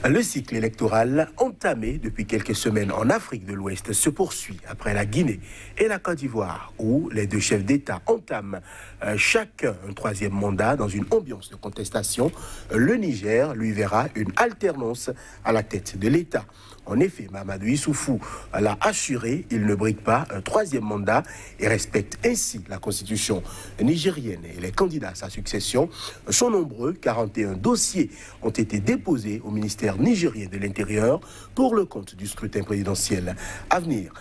Le cycle électoral entamé depuis quelques semaines en Afrique de l'Ouest se poursuit après la Guinée et la Côte d'Ivoire, où les deux chefs d'État entament chacun un troisième mandat dans une ambiance de contestation. Le Niger lui verra une alternance à la tête de l'État. En effet, Mahamadou Issoufou l'a assuré, il ne brigue pas un troisième mandat et respecte ainsi la constitution nigérienne. Et les candidats à sa succession sont nombreux. 41 dossiers ont été déposés au ministère nigérien de l'Intérieur pour le compte du scrutin présidentiel à venir.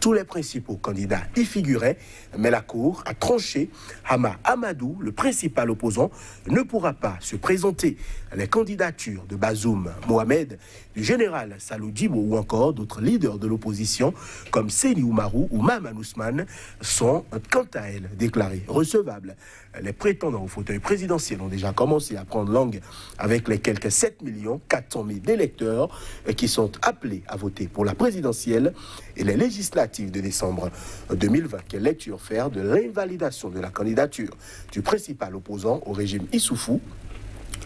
Tous les principaux candidats y figuraient, mais la Cour a tranché. Hama Amadou, le principal opposant, ne pourra pas se présenter. Les candidatures de Bazoum Mohamed, du général Salou Djibo ou encore d'autres leaders de l'opposition comme Seni Oumarou ou Maman Ousmane sont quant à elles déclarées recevables. Les prétendants au fauteuil présidentiel ont déjà commencé à prendre langue avec les quelques 7 400 000 électeurs qui sont appelés à voter pour la présidentielle et les législatives de décembre 2020. Quelle lecture faire de l'invalidation de la candidature du principal opposant au régime Issoufou?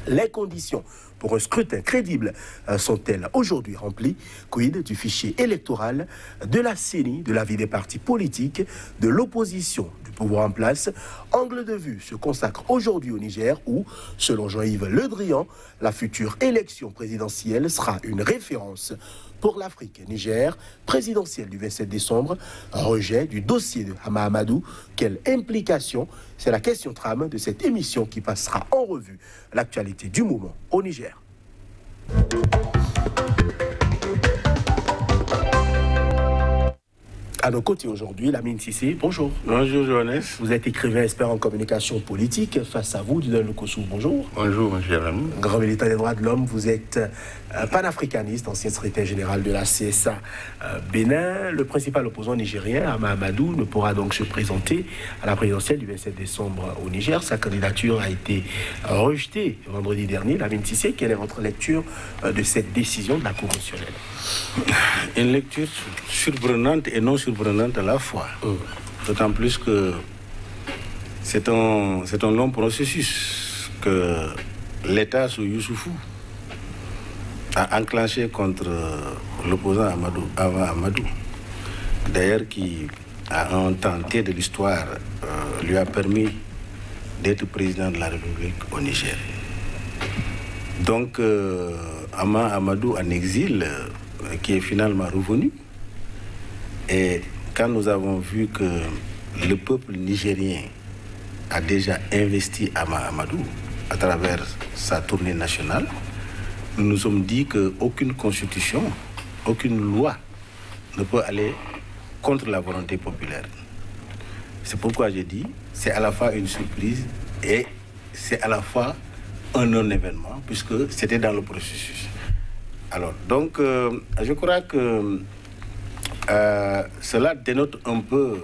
Les conditions pour un scrutin crédible sont-elles aujourd'hui remplies? Quid du fichier électoral, de la CENI, de la vie des partis politiques, de l'opposition, du pouvoir en place? Angle de vue se consacre aujourd'hui au Niger où, selon Jean-Yves Le Drian, la future élection présidentielle sera une référence pour l'Afrique. Niger, présidentielle du 27 décembre, rejet du dossier de Hama Amadou. Quelle implication? C'est la question trame de cette émission qui passera en revue l'actualité du moment au Niger. À nos côtés aujourd'hui, Lamine Sissé, bonjour. Bonjour Johannes. Vous êtes écrivain expert en communication politique. Face à vous, Dudon Lukosu, bonjour. Bonjour, monsieur Lamine. Grand militant des droits de l'homme, vous êtes panafricaniste, ancien secrétaire général de la CSA Bénin. Le principal opposant nigérien, Hama Amadou, ne pourra donc se présenter à la présidentielle du 27 décembre au Niger. Sa candidature a été rejetée vendredi dernier. Lamine Sissé, quelle est votre lecture de cette décision de la Cour constitutionnelle? Une lecture surprenante et non surprenante à la fois. D'autant plus que c'est un long processus que l'État sous Youssoufou a enclenché contre l'opposant Amadou. D'ailleurs, qui à un temps T de l'histoire lui a permis d'être président de la République au Niger. Donc, Amadou en exil, qui est finalement revenu. Et quand nous avons vu que le peuple nigérien a déjà investi Amadou à travers sa tournée nationale, nous nous sommes dit qu'aucune constitution, aucune loi ne peut aller contre la volonté populaire. C'est pourquoi j'ai dit, c'est à la fois une surprise et c'est à la fois un non-événement, puisque c'était dans le processus. Alors, donc, je crois que cela dénote un peu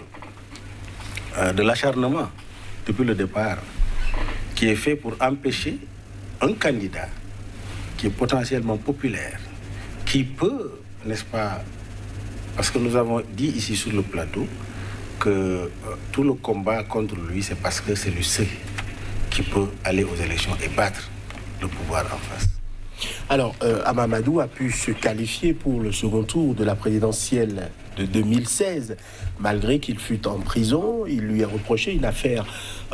de l'acharnement depuis le départ qui est fait pour empêcher un candidat qui est potentiellement populaire, qui peut, n'est-ce pas, parce que nous avons dit ici sur le plateau que tout le combat contre lui, c'est parce que c'est lui seul qui peut aller aux élections et battre le pouvoir en face. Alors, Hama Amadou a pu se qualifier pour le second tour de la présidentielle de 2016, malgré qu'il fut en prison. Il lui est reproché une affaire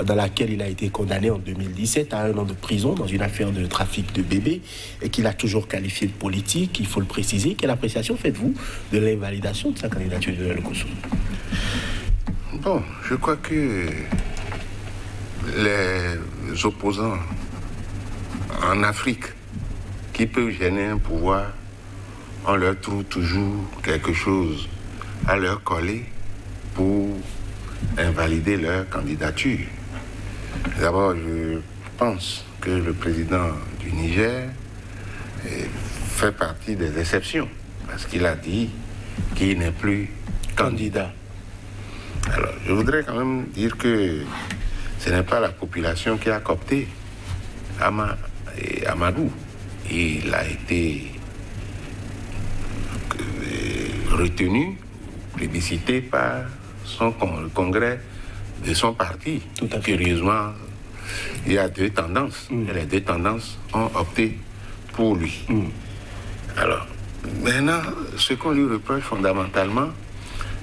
dans laquelle il a été condamné en 2017 à 1 an de prison dans une affaire de trafic de bébés et qu'il a toujours qualifié de politique, il faut le préciser. Quelle appréciation faites-vous de l'invalidation de sa candidature de Lukosu? Bon, je crois que les opposants en Afrique qui peuvent gêner un pouvoir, on leur trouve toujours quelque chose à leur coller pour invalider leur candidature. D'abord, je pense que le président du Niger fait partie des exceptions, parce qu'il a dit qu'il n'est plus candidat. Alors, je voudrais quand même dire que ce n'est pas la population qui a coopté Amadou. Il a été retenu, plébiscité par le congrès de son parti. Tout à fait. Curieusement, il y a deux tendances. Et les deux tendances ont opté pour lui. Alors, maintenant, ce qu'on lui reproche fondamentalement,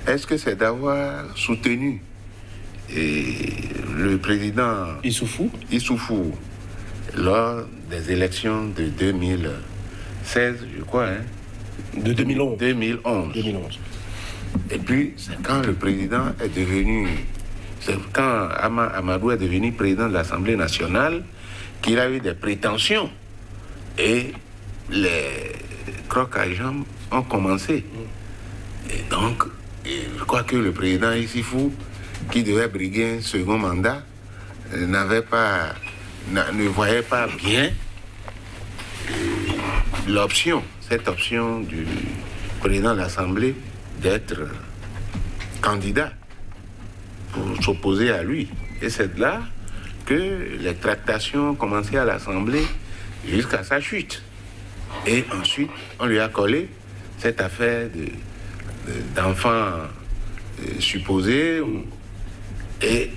est-ce que c'est d'avoir soutenu le président Issoufou lors des élections de 2016, je crois, hein, de 2011. 2011. Et puis, c'est quand le président est devenu, c'est quand Amadou est devenu président de l'Assemblée nationale qu'il a eu des prétentions. Et les crocs à jambes ont commencé. Et donc, je crois que le président Issoufou, qui devait briguer un second mandat, ne voyait pas bien cette option du président de l'Assemblée d'être candidat pour s'opposer à lui. Et c'est là que les tractations ont commencé à l'Assemblée jusqu'à sa chute. Et ensuite, on lui a collé cette affaire d'enfant supposé. Et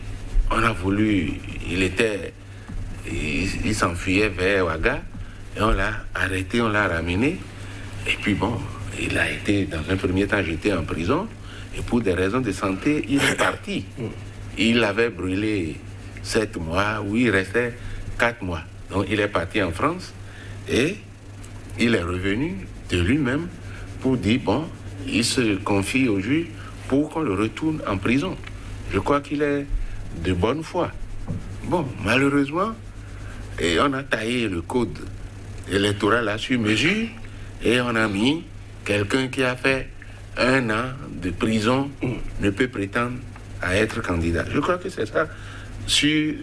on a voulu, il s'enfuyait vers Ouaga, et on l'a arrêté, on l'a ramené. Et puis bon, il a été, dans un premier temps, jeté en prison. Et pour des raisons de santé, il est parti. Il avait brûlé 7 mois, où il restait 4 mois. Donc il est parti en France et il est revenu de lui-même pour dire, bon, il se confie au juge pour qu'on le retourne en prison. Je crois qu'il est de bonne foi. Bon, malheureusement, et on a taillé le code électoral à sur mesure et on a mis quelqu'un qui a fait 1 an de prison ne peut prétendre à être candidat. Je crois que c'est ça, sur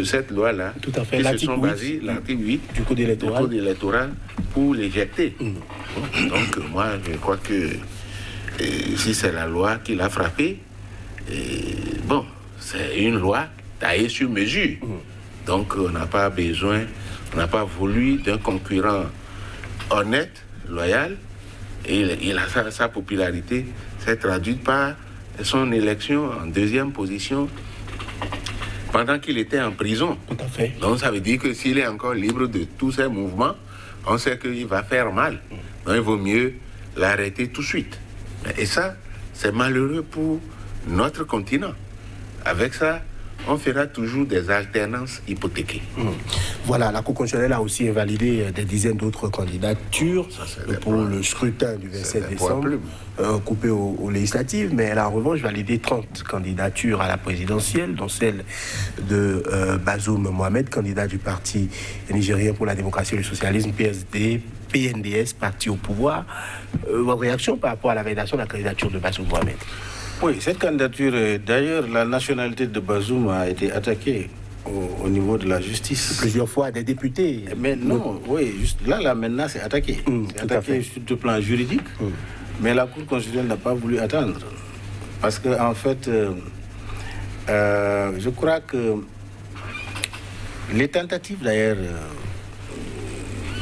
cette loi-là, tout à fait, qui se sont basés, l'article 8 du code électoral pour l'éjecter. Bon, donc moi, je crois que si c'est la loi qui l'a frappé, bon, c'est une loi taillée sur mesure. Donc on n'a pas besoin, on n'a pas voulu d'un concurrent honnête, loyal, et sa popularité s'est traduite par son élection en 2e position pendant qu'il était en prison. Tout à fait. Donc ça veut dire que s'il est encore libre de tous ses mouvements, on sait qu'il va faire mal. Donc il vaut mieux l'arrêter tout de suite. Et ça, c'est malheureux pour notre continent. Avec ça, on fera toujours des alternances hypothéquées. Voilà, la Cour constitutionnelle a aussi invalidé des dizaines d'autres candidatures pour le scrutin du 27 décembre, coupé aux législatives, mais elle a en revanche validé 30 candidatures à la présidentielle, dont celle de Bazoum Mohamed, candidat du Parti nigérien pour la démocratie et le socialisme, PSD, PNDS, parti au pouvoir. Votre réaction par rapport à la validation de la candidature de Bazoum Mohamed? Oui, cette candidature, d'ailleurs, la nationalité de Bazoum a été attaquée au niveau de la justice. Plusieurs fois, des députés. Mais non, oui, juste là maintenant, c'est attaqué. C'est attaqué sur le plan juridique, mais la Cour constitutionnelle n'a pas voulu attendre. Parce qu'en fait, je crois que les tentatives, d'ailleurs,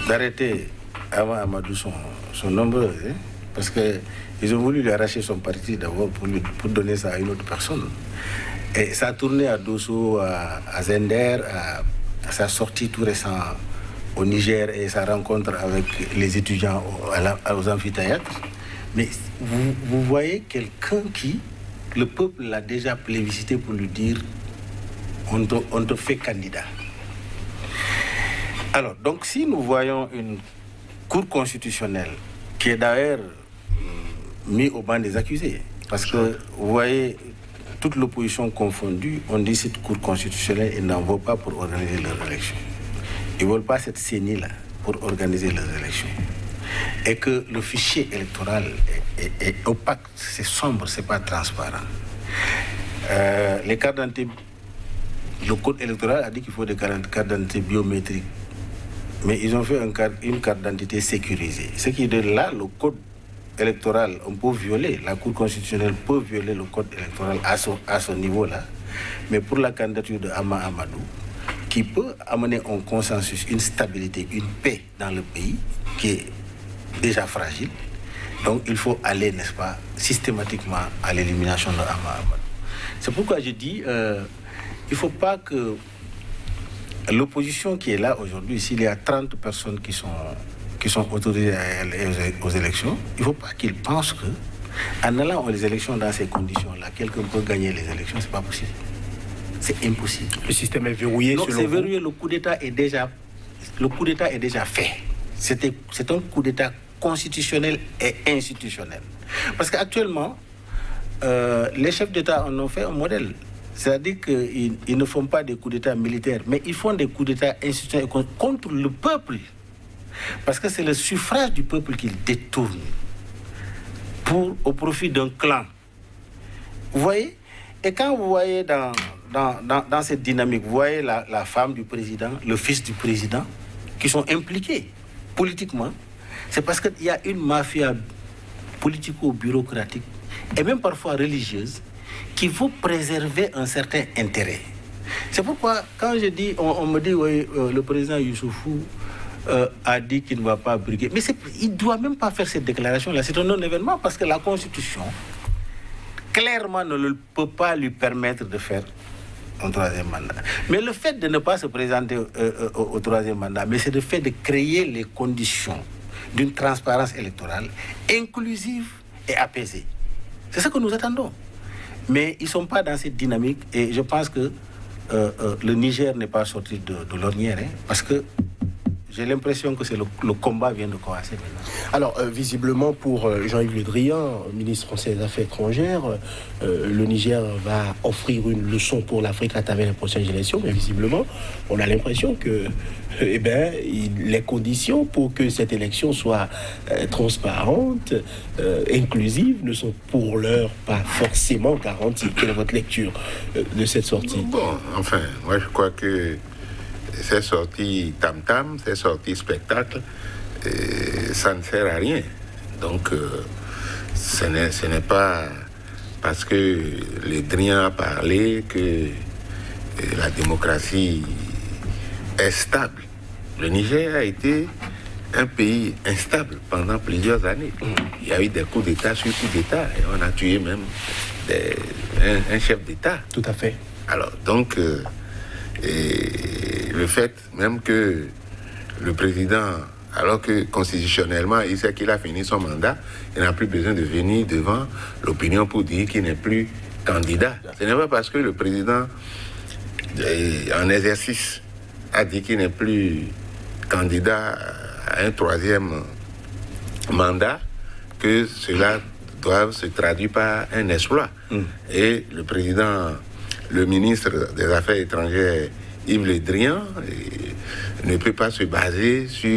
d'arrêter avant Amadou sont nombreuses. Hein, parce qu'ils ont voulu lui arracher son parti d'abord pour donner ça à une autre personne. Et ça a tourné à Dosso, à Zender, à sa sortie tout récent au Niger et sa rencontre avec les étudiants aux amphithéâtres. Mais vous voyez quelqu'un qui, le peuple l'a déjà plébiscité pour lui dire on te fait candidat. Alors, donc si nous voyons une Cour constitutionnelle qui est d'ailleurs mis au banc des accusés, parce que vous voyez, toute l'opposition confondue, on dit cette Cour constitutionnelle, ils n'en veulent pas pour organiser leurs élections. Ils ne veulent pas cette CENI-là pour organiser leurs élections. Et que le fichier électoral est opaque, c'est sombre, c'est pas transparent. Les cartes d'identité, le code électoral a dit qu'il faut des cartes d'identité biométriques. Mais ils ont fait une carte d'identité sécurisée. Ce qui est de là, le code électoral, on peut violer, la Cour constitutionnelle peut violer le code électoral à ce niveau-là. Mais pour la candidature de Amadou, qui peut amener un consensus, une stabilité, une paix dans le pays, qui est déjà fragile, donc il faut aller, n'est-ce pas, systématiquement à l'élimination de Amadou. C'est pourquoi je dis, il ne faut pas que l'opposition qui est là aujourd'hui, s'il y a 30 personnes qui qui sont autorisés aux élections, il ne faut pas qu'ils pensent que en allant aux élections dans ces conditions-là, quelqu'un peut gagner les élections. C'est pas possible. C'est impossible. Le système est verrouillé. Donc c'est verrouillé. Le coup d'État est déjà fait. C'est un coup d'État constitutionnel et institutionnel. Parce qu'actuellement, les chefs d'État en ont fait un modèle. C'est-à-dire qu'ils ne font pas des coups d'État militaires, mais ils font des coups d'État institutionnels contre le peuple. Parce que c'est le suffrage du peuple qu'ils détournent au profit d'un clan. Vous voyez? Et quand vous voyez dans cette dynamique, vous voyez la femme du président, le fils du président, qui sont impliqués politiquement, c'est parce qu'il y a une mafia politico-bureaucratique et même parfois religieuse qui veut préserver un certain intérêt. C'est pourquoi, quand je dis, on me dit, oui, le président Youssoufou a dit qu'il ne va pas briguer. Mais il ne doit même pas faire cette déclaration-là. C'est un non-événement parce que la Constitution, clairement, ne peut pas lui permettre de faire un troisième mandat. Mais le fait de ne pas se présenter au troisième mandat, mais c'est le fait de créer les conditions d'une transparence électorale inclusive et apaisée. C'est ce que nous attendons. Mais ils ne sont pas dans cette dynamique et je pense que le Niger n'est pas sorti de l'ornière, parce que j'ai l'impression que le combat vient de commencer maintenant. Alors, visiblement, pour Jean-Yves Le Drian, ministre français des Affaires étrangères, le Niger va offrir une leçon pour l'Afrique à travers les prochaines élections, mais visiblement, on a l'impression que les conditions pour que cette élection soit transparente, inclusive, ne sont pour l'heure pas forcément garanties. Quelle est votre lecture de cette sortie? Bon, enfin, moi je crois que ces sorties tam-tam, ces sorties spectacle, ça ne sert à rien. Donc, ce n'est pas parce que Le Drian a parlé que la démocratie est stable. Le Niger a été un pays instable pendant plusieurs années. Il y a eu des coups d'État sur coups d'État et on a tué même un chef d'État. Tout à fait. Alors, donc, et le fait même que le président, alors que constitutionnellement, il sait qu'il a fini son mandat, il n'a plus besoin de venir devant l'opinion pour dire qu'il n'est plus candidat. Ce n'est pas parce que le président, en exercice, a dit qu'il n'est plus candidat à un troisième mandat que cela doit se traduire par un exploit. Et le président, le ministre des Affaires étrangères, Yves Le Drian, ne peut pas se baser sur...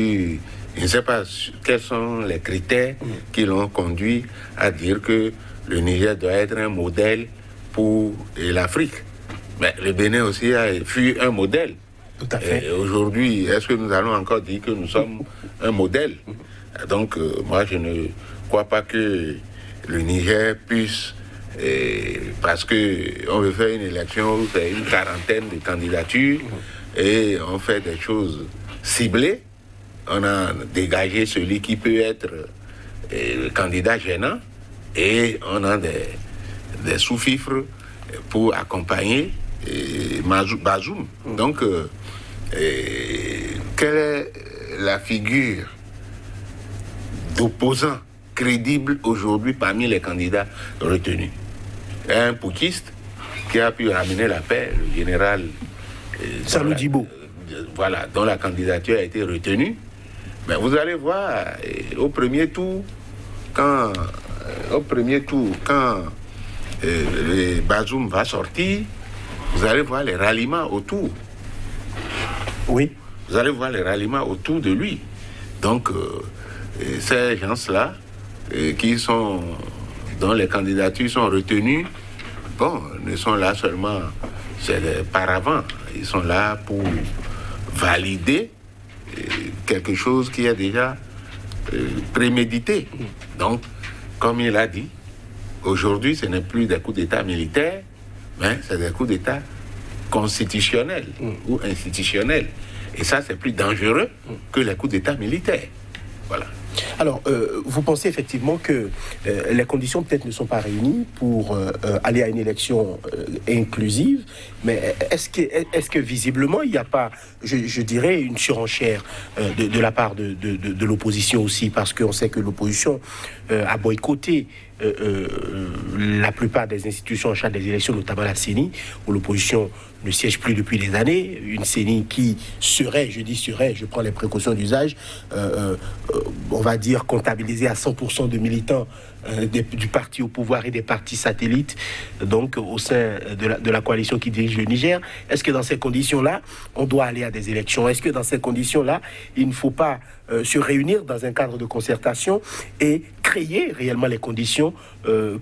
Je ne sais pas quels sont les critères qui l'ont conduit à dire que le Niger doit être un modèle pour l'Afrique. Mais le Bénin aussi fut un modèle. Tout à fait. Et aujourd'hui, est-ce que nous allons encore dire que nous sommes un modèle? Donc, moi, je ne crois pas que le Niger puisse... parce qu'on veut faire une élection où c'est une quarantaine de candidatures et on fait des choses ciblées. On a dégagé celui qui peut être le candidat gênant et on a des sous-fifres pour accompagner Bazoum. Donc, quelle est la figure d'opposant crédible aujourd'hui parmi les candidats retenus? Un putschiste qui a pu ramener la paix, le général Salou Djibo. Voilà, dont la candidature a été retenue. Mais vous allez voir, au premier tour, quand Bazoum va sortir, vous allez voir les ralliements autour. Oui. Vous allez voir les ralliements autour de lui. Donc, ces gens-là, dont les candidatures sont retenues, bon, ne sont là seulement, c'est des paravents. Ils sont là pour valider quelque chose qui est déjà prémédité. Donc, comme il a dit, aujourd'hui, ce n'est plus des coups d'État militaires, mais c'est des coups d'État constitutionnels ou institutionnels. Et ça, c'est plus dangereux que les coups d'État militaires. Voilà. Alors, vous pensez effectivement que les conditions peut-être ne sont pas réunies pour aller à une élection inclusive, mais est-ce que visiblement il n'y a pas, je dirais, une surenchère de la part de l'opposition aussi, parce qu'on sait que l'opposition a boycotté la plupart des institutions en charge des élections, notamment la CENI, où l'opposition ne siège plus depuis des années, une CENI qui serait, je prends les précautions d'usage, on va dire comptabilisée à 100% de militants du parti au pouvoir et des partis satellites, donc au sein de la coalition qui dirige le Niger. Est-ce que dans ces conditions-là, on doit aller à des élections? Est-ce que dans ces conditions-là, il ne faut pas se réunir dans un cadre de concertation et créer réellement les conditions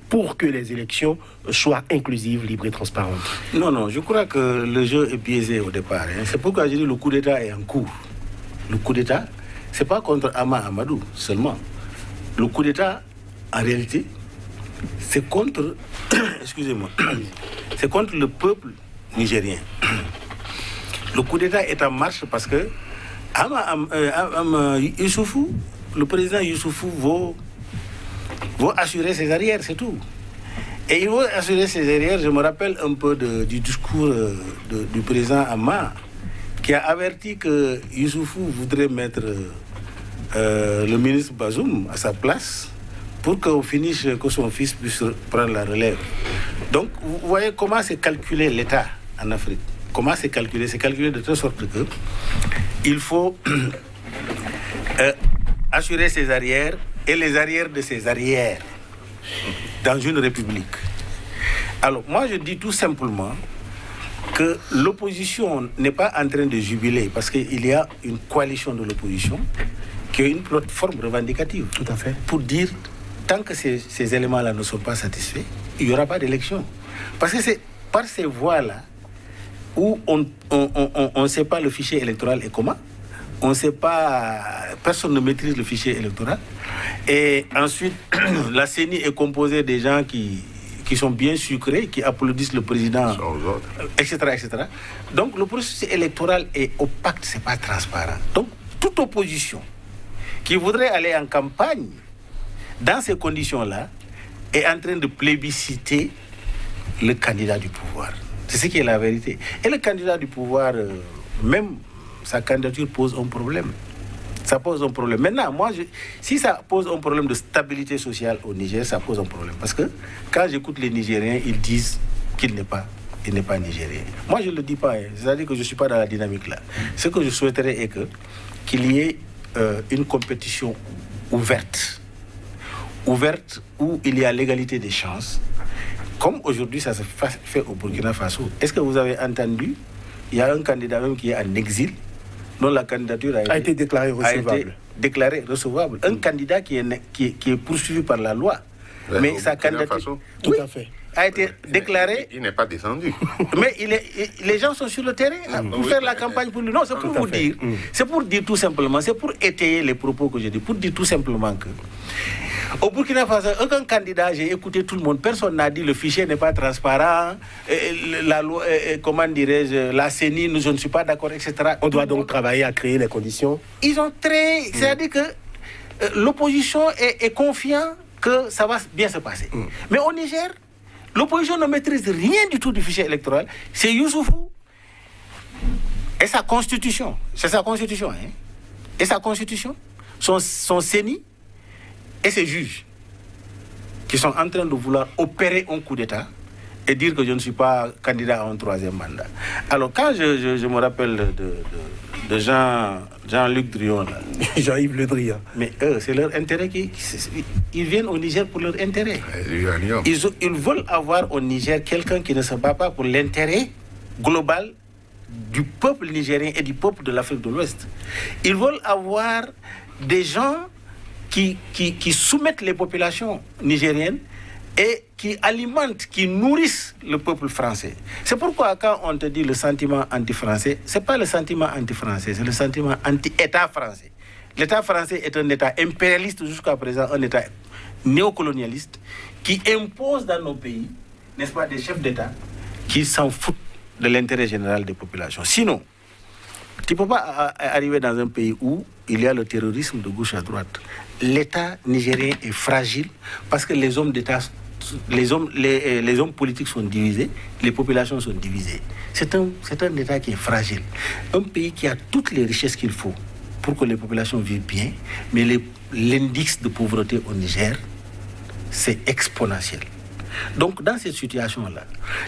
pour que les élections soient inclusives, libres et transparentes? Non, je crois que le jeu est biaisé au départ. C'est pourquoi je dis que le coup d'État est en cours. Le coup d'État, c'est pas contre Ama Amadou seulement. Le coup d'État, en réalité, c'est contre, excusez-moi, c'est contre le peuple nigérien. Le coup d'État est en marche parce que Youssoufou, le président Youssoufou va assurer ses arrières, c'est tout. Et il va assurer ses arrières. Je me rappelle un peu du discours du président Ama, qui a averti que Youssoufou voudrait mettre le ministre Bazoum à sa place pour qu'au finish, que son fils puisse prendre la relève. Donc, vous voyez comment c'est calculé l'État en Afrique. Comment c'est calculé? C'est calculé de telle sorte que il faut assurer ses arrières et les arrières de ses arrières dans une république. Alors, moi, je dis tout simplement que l'opposition n'est pas en train de jubiler parce qu'il y a une coalition de l'opposition qui a une plateforme revendicative. Tout à fait. Pour dire, tant que ces éléments-là ne sont pas satisfaits, il n'y aura pas d'élection. Parce que c'est par ces voies-là où on ne sait pas le fichier électoral et comment. On ne sait pas, personne ne maîtrise le fichier électoral. Et ensuite, la CENI est composée des gens qui sont bien sucrés, qui applaudissent le président, etc., etc. Donc le processus électoral est opaque, c'est pas transparent. Donc toute opposition qui voudrait aller en campagne dans ces conditions-là est en train de plébisciter le candidat du pouvoir. C'est ce qui est la vérité. Et le candidat du pouvoir, même sa candidature pose un problème. Ça pose un problème. Maintenant, si ça pose un problème de stabilité sociale au Niger, ça pose un problème. Parce que quand j'écoute les Nigériens, ils disent qu'il n'est pas nigérien. Moi, je ne le dis pas. C'est-à-dire que je ne suis pas dans la dynamique là. Ce que je souhaiterais est qu'il y ait une compétition ouverte où il y a l'égalité des chances. Comme aujourd'hui, ça se fait au Burkina Faso. Est-ce que vous avez entendu? Il y a un candidat même qui est en exil, dont la candidature a été déclarée recevable. Un candidat qui est poursuivi par la loi. Mais sa candidature, tout à fait, a été déclaré. Il n'est pas descendu. Mais les gens sont sur le terrain pour faire la campagne pour lui. Non, c'est pour vous dire. C'est pour dire tout simplement, c'est pour étayer les propos que je dis, pour dire tout simplement que au Burkina Faso, aucun candidat, j'ai écouté tout le monde, personne n'a dit le fichier n'est pas transparent, la loi, comment dirais-je, la CENI, je ne suis pas d'accord, etc. On doit donc travailler à créer les conditions. Ils ont c'est-à-dire que l'opposition est confiante que ça va bien se passer. Mais au Niger, l'opposition ne maîtrise rien du tout du fichier électoral. C'est Youssoufou et sa constitution. C'est sa constitution, hein. Et sa constitution, son CENI et ses juges qui sont en train de vouloir opérer un coup d'État et dire que je ne suis pas candidat à un troisième mandat. Alors quand je me rappelle de Jean-Luc Drion, là, Jean-Yves Le Drian, mais eux, c'est leur intérêt ils viennent au Niger pour leur intérêt. Ils veulent avoir au Niger quelqu'un qui ne se bat pas pour l'intérêt global du peuple nigérien et du peuple de l'Afrique de l'Ouest. Ils veulent avoir des gens qui soumettent les populations nigériennes et qui alimentent, qui nourrissent le peuple français. C'est pourquoi quand on te dit le sentiment anti-français, ce n'est pas le sentiment anti-français, c'est le sentiment anti-État français. L'État français est un État impérialiste jusqu'à présent, un État néocolonialiste qui impose dans nos pays, n'est-ce pas, des chefs d'État qui s'en foutent de l'intérêt général des populations. Sinon, Tu ne peux pas arriver dans un pays où il y a le terrorisme de gauche à droite. L'État nigérien est fragile parce que les hommes d'État, les hommes politiques sont divisés, les populations sont divisées. C'est un État qui est fragile. Un pays qui a toutes les richesses qu'il faut pour que les populations vivent bien, mais l'indice de pauvreté au Niger, c'est exponentiel. Donc, dans cette situation-là,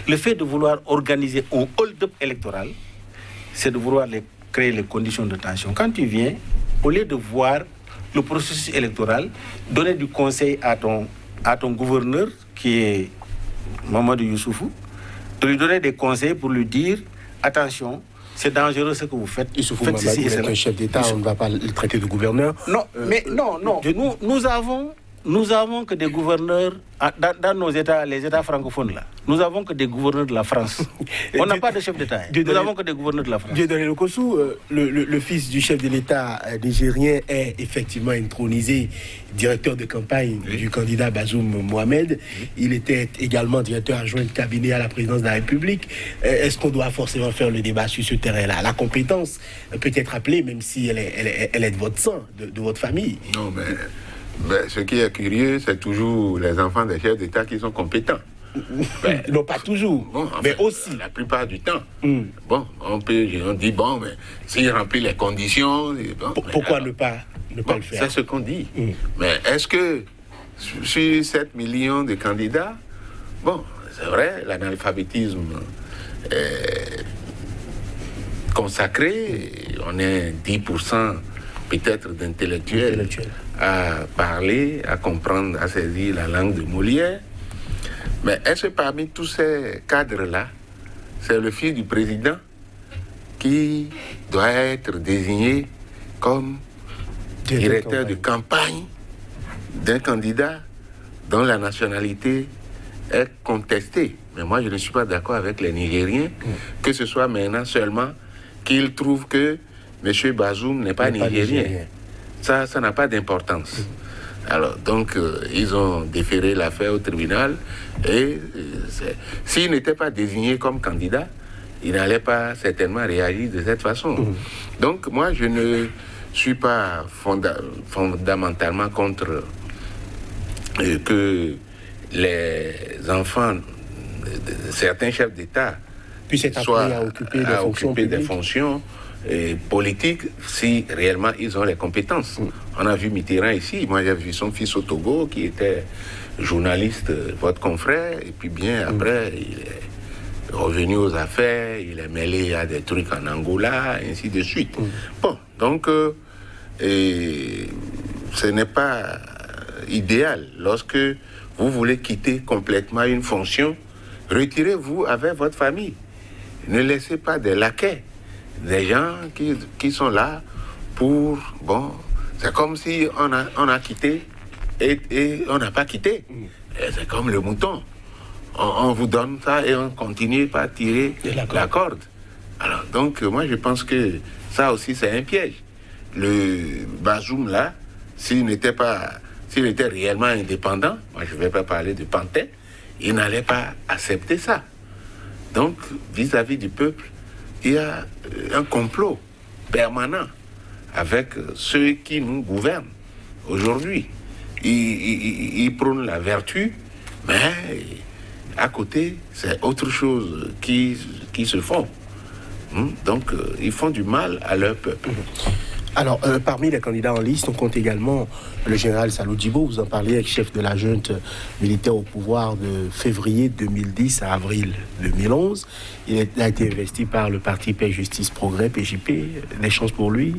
le fait de vouloir organiser un hold-up électoral, c'est de vouloir créer les conditions de tension. Quand tu viens, au lieu de voir le processus électoral, donner du conseil à ton gouverneur, qui est Mamadou Youssoufou, de lui donner des conseils pour lui dire, attention, c'est dangereux ce que vous faites. Youssoufou Mamadou est un chef d'État, on ne va pas le traiter de gouverneur. Non, nous avons que des gouverneurs dans nos États, les États francophones là. Nous avons que des gouverneurs de la France. On n'a pas de chef d'État. Nous n'avons que des gouverneurs de la France. Dieudonné Lokossou, le fils du chef de l'État nigérien est effectivement intronisé directeur de campagne du candidat Bazoum Mohamed. Il était également directeur adjoint de cabinet à la présidence de la République. Est-ce qu'on doit forcément faire le débat sur ce terrain-là? La compétence peut être appelée, même si elle est de votre sang, de votre famille. Non, mais ce qui est curieux, c'est toujours les enfants des chefs d'État qui sont compétents. Non, pas toujours, mais aussi. La plupart du temps. Bon, on dit, bon, mais s'il remplit les conditions... Bon, pourquoi ne pas le faire? C'est ce qu'on dit. Mais est-ce que sur 7 millions de candidats, bon, c'est vrai, l'analphabétisme est consacré, on est 10% peut-être d'intellectuels à parler, à comprendre, à saisir la langue de Molière. Mais est-ce que parmi tous ces cadres-là, c'est le fils du président qui doit être désigné comme directeur de campagne d'un candidat dont la nationalité est contestée? Mais moi, je ne suis pas d'accord avec les Nigériens, que ce soit maintenant seulement qu'ils trouvent que M. Bazoum n'est pas nigérien. Ça n'a pas d'importance. Alors, donc, ils ont déféré l'affaire au tribunal et s'il n'était pas désigné comme candidat, il n'allait pas certainement réagir de cette façon. Donc, moi, je ne suis pas fondamentalement contre que les enfants de certains chefs d'État puissent être appelés à occuper des fonctions politiques si réellement ils ont les compétences. On a vu Mitterrand ici, moi j'ai vu son fils au Togo qui était journaliste, votre confrère, et puis bien après il est revenu aux affaires, il est mêlé à des trucs en Angola, et ainsi de suite. Bon, donc ce n'est pas idéal. Lorsque vous voulez quitter complètement une fonction, retirez-vous avec votre famille. Ne laissez pas des laquais, des gens qui sont là pour... Bon, c'est comme si on a quitté et on n'a pas quitté. C'est comme le mouton. On vous donne ça et on continue par tirer la corde. Alors, donc, moi, je pense que ça aussi, c'est un piège. Le Bazoum, là, s'il était réellement indépendant, moi, je ne vais pas parler de Pantin, il n'allait pas accepter ça. Donc, vis-à-vis du peuple, il y a un complot permanent avec ceux qui nous gouvernent aujourd'hui. Ils prônent la vertu, mais à côté, c'est autre chose qui se font. Donc, ils font du mal à leur peuple. Alors, parmi les candidats en liste, on compte également le général Salou Djibo. Vous en parliez, avec chef de la junte militaire au pouvoir de février 2010 à avril 2011. Il a été investi par le parti Paix, Justice, Progrès, PJP. Des chances pour lui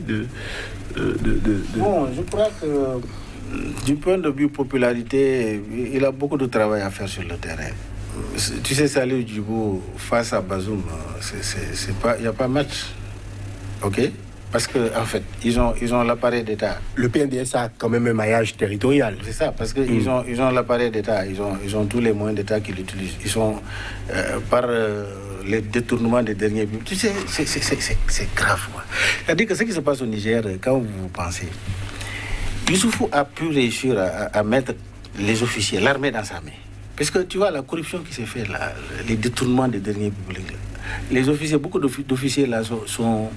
Bon, je crois que du point de vue popularité, il a beaucoup de travail à faire sur le terrain. Tu sais, Salou Djibo face à Bazoum, il n'y a pas match. OK? Parce qu'en fait, ils ont l'appareil d'État. Le PNDS a quand même un maillage territorial. C'est ça, parce qu'ils ont l'appareil d'État, ils ont tous les moyens d'État qu'ils utilisent. Ils sont, par les détournements des derniers... Tu sais, c'est grave, quoi. C'est-à-dire que ce qui se passe au Niger, quand vous pensez, Youssoufou a pu réussir à mettre les officiers, l'armée dans sa main. Parce que tu vois, la corruption qui s'est faite là, les détournements des derniers publics, là, les officiers, beaucoup d'officiers là sont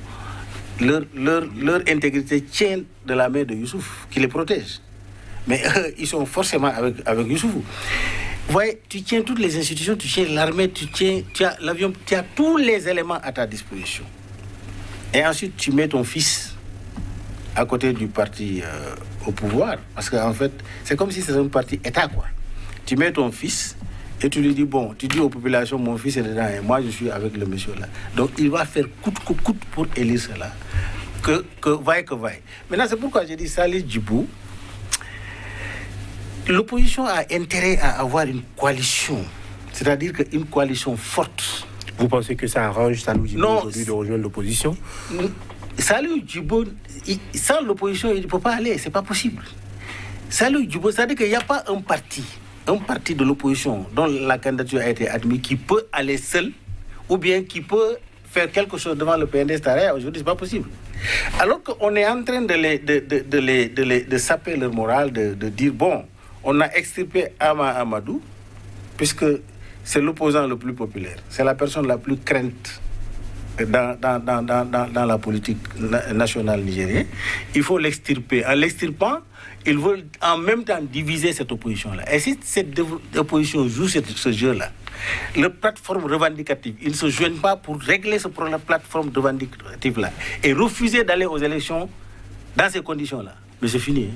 leur intégrité tient de la main de Youssouf, qui les protège. Mais ils sont forcément avec Youssouf. Vous voyez, tu tiens toutes les institutions, tu tiens l'armée, tu as l'avion, tu as tous les éléments à ta disposition. Et ensuite, tu mets ton fils à côté du parti au pouvoir. Parce qu'en fait, c'est comme si c'était un parti État, quoi. Tu mets ton fils et tu lui dis, bon, tu dis aux populations, mon fils est dedans et moi je suis avec le monsieur là. Donc il va faire coûte que coûte pour élire cela. Que vaille que vaille. Maintenant, c'est pourquoi j'ai dit Salih Djibou. L'opposition a intérêt à avoir une coalition, c'est-à-dire qu'une coalition forte. Vous pensez que ça arrange Salih Djibou aujourd'hui de rejoindre l'opposition? Salih Djibou, sans l'opposition, il ne peut pas aller, c'est pas possible. Salih Djibou, c'est-à-dire qu'il n'y a pas un parti de l'opposition dont la candidature a été admise qui peut aller seul ou bien qui peut faire quelque chose devant le PNDS Taraya. Aujourd'hui, c'est pas possible. Alors qu'on est en train de saper leur morale, de dire, bon, on a extirpé Amadou, puisque c'est l'opposant le plus populaire. C'est la personne la plus crainte dans la politique nationale nigérienne. Il faut l'extirper. En l'extirpant, ils veulent en même temps diviser cette opposition-là. Et si cette opposition joue ce jeu-là, les plateformes revendicatives, ils ne se joignent pas pour régler ce problème plateforme revendicative-là et refuser d'aller aux élections dans ces conditions-là. Mais c'est fini.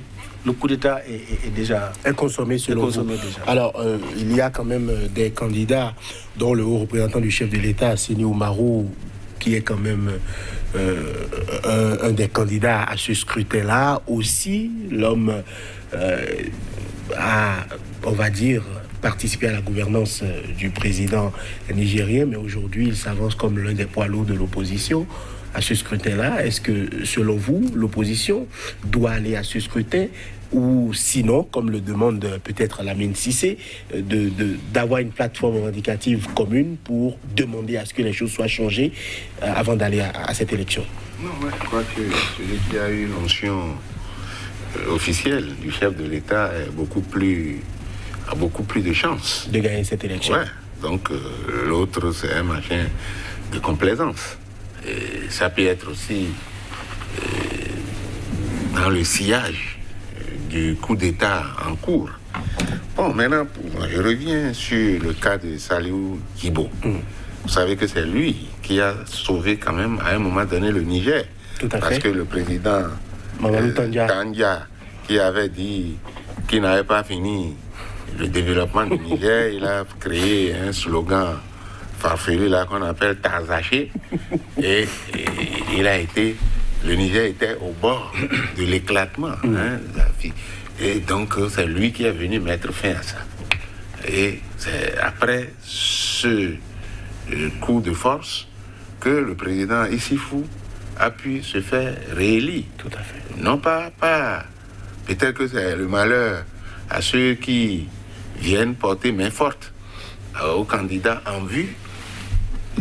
Le coup d'État est déjà inconsommé selon vous. Déjà. Alors, il y a quand même des candidats, dont le haut représentant du chef de l'État, Seni Oumarou, qui est quand même un des candidats à ce scrutin-là. Aussi, l'homme a, on va dire, participé à la gouvernance du président nigérien, mais aujourd'hui, il s'avance comme l'un des poids lourds de l'opposition à ce scrutin-là. Est-ce que, selon vous, l'opposition doit aller à ce scrutin ou sinon, comme le demande peut-être Lamine Cissé, d'avoir une plateforme revendicative commune pour demander à ce que les choses soient changées avant d'aller à cette élection? Non, moi je crois que celui qui a eu l'onction officielle du chef de l'État a beaucoup plus de chances de gagner cette élection. Ouais. Donc l'autre, c'est un machin de complaisance. Et ça peut être aussi dans le sillage du coup d'État en cours. Bon, maintenant, je reviens sur le cas de Salih Djibou. Vous savez que c'est lui qui a sauvé quand même à un moment donné le Niger. Tout à fait. Parce que le président Tandia, qui avait dit qu'il n'avait pas fini le développement du Niger, il a créé un slogan farfelu là qu'on appelle Tarzaché et le Niger était au bord de l'éclatement. Et donc c'est lui qui est venu mettre fin à ça. Et c'est après ce coup de force que le président Issifou a pu se faire réélire. Tout à fait. Non pas peut-être que c'est le malheur à ceux qui viennent porter main forte aux candidats en vue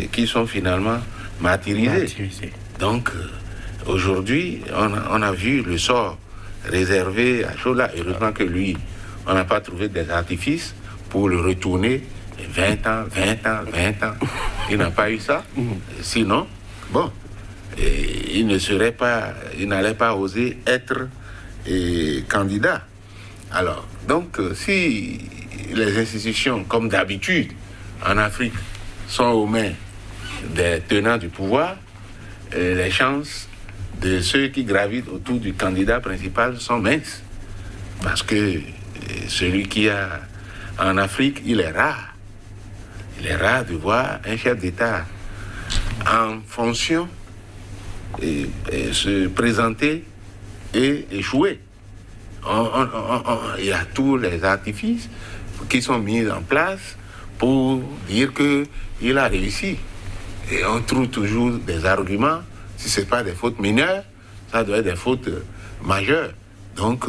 et qui sont finalement martyrisés. Donc aujourd'hui, on a vu le sort réservé à Chola. Heureusement que lui, on n'a pas trouvé des artifices pour le retourner 20 ans. Il n'a pas eu ça. Sinon, bon, il n'allait pas oser être candidat. Alors, donc, si les institutions, comme d'habitude, en Afrique, sont aux mains des tenants du pouvoir, les chances de ceux qui gravitent autour du candidat principal sont minces. Parce que celui qui a en Afrique, il est rare. Il est rare de voir un chef d'État en fonction et se présenter et échouer. Il y a tous les artifices qui sont mis en place pour dire qu'il a réussi. Et on trouve toujours des arguments. Si ce n'est pas des fautes mineures, ça doit être des fautes majeures. Donc,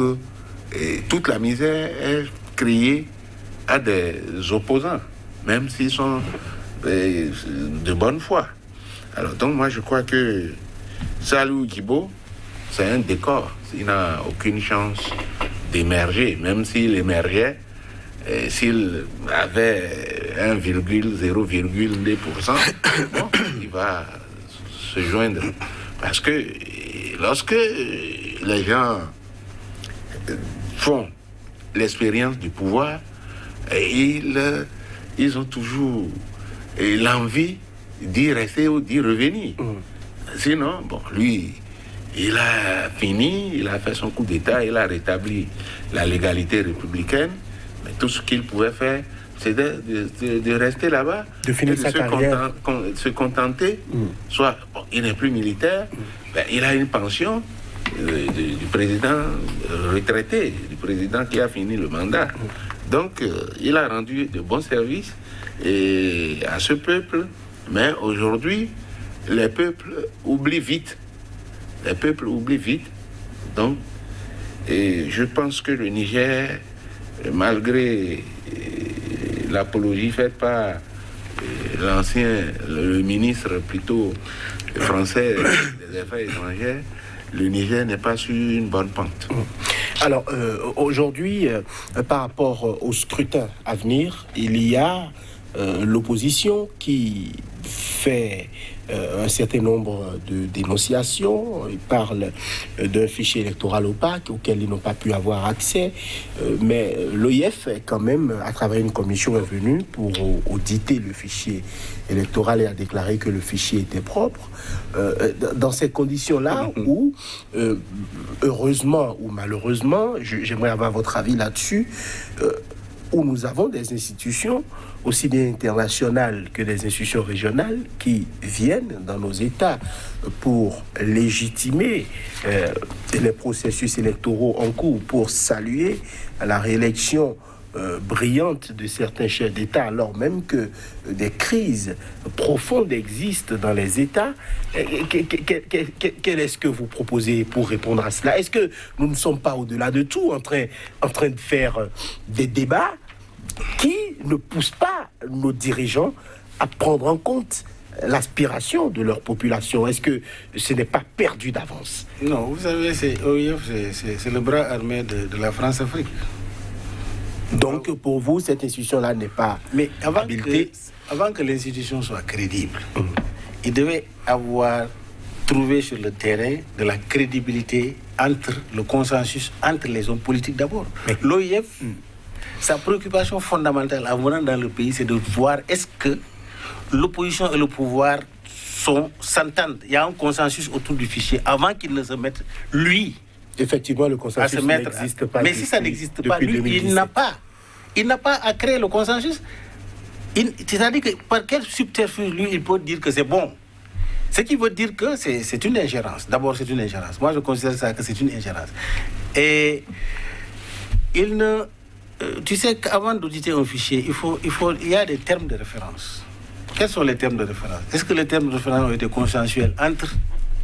toute la misère est créée à des opposants, même s'ils sont de bonne foi. Alors, donc, moi, je crois que Salih Djibou, c'est un décor. Il n'a aucune chance d'émerger, même s'il émergeait, s'il avait 1,0,2%, bon, il va se joindre Parce que lorsque les gens font l'expérience du pouvoir, ils ont toujours l'envie d'y rester ou d'y revenir. Sinon, bon, lui, il a fini, il a fait son coup d'État, il a rétabli la légalité républicaine, mais tout ce qu'il pouvait faire, c'est de rester là-bas, de finir sa carrière, se contenter. Soit, bon, il n'est plus militaire, ben, il a une pension du président retraité, du président qui a fini le mandat. Donc, il a rendu de bons services à ce peuple, mais aujourd'hui, les peuples oublient vite. Les peuples oublient vite. Donc, et je pense que le Niger, malgré l'apologie faite par le ministre plutôt français des Affaires étrangères, le Niger n'est pas sur une bonne pente. Alors, aujourd'hui, par rapport au scrutin à venir, il y a l'opposition qui fait un certain nombre de dénonciations. Ils parlent d'un fichier électoral opaque auquel ils n'ont pas pu avoir accès. Mais l'OIF, quand même, à travers une commission, est venue pour auditer le fichier électoral et a déclaré que le fichier était propre. Dans ces conditions-là, où, heureusement ou malheureusement, j'aimerais avoir votre avis là-dessus, où nous avons des institutions, aussi bien internationales que des institutions régionales, qui viennent dans nos États pour légitimer les processus électoraux en cours, pour saluer la réélection brillante de certains chefs d'État, alors même que des crises profondes existent dans les États. Quel est-ce que vous proposez pour répondre à cela? Est-ce que nous ne sommes pas au-delà de tout en train de faire des débats qui ne poussent pas nos dirigeants à prendre en compte l'aspiration de leur population? Est-ce que ce n'est pas perdu d'avance? Non, vous savez, OIF, c'est le bras armé de la France-Afrique. Donc, pour vous, cette institution-là n'est pas... Mais avant que l'institution soit crédible, il devait avoir trouvé sur le terrain de la crédibilité entre le consensus entre les hommes politiques d'abord. L'OIF, sa préoccupation fondamentale en venant dans le pays, c'est de voir est-ce que l'opposition et le pouvoir s'entendent. Il y a un consensus autour du fichier avant qu'il ne se mette, lui, effectivement, le consensus n'existe pas. Mais si ça n'existe pas, lui, il n'a pas à créer le consensus. C'est-à-dire que par quel subterfuge, lui, il peut dire que c'est bon. Ce qui veut dire que c'est une ingérence. D'abord, c'est une ingérence. Moi, je considère ça que c'est une ingérence. Et il ne... tu sais qu'avant d'auditer un fichier, il y a des termes de référence. Quels sont les termes de référence? Est-ce que les termes de référence ont été consensuels entre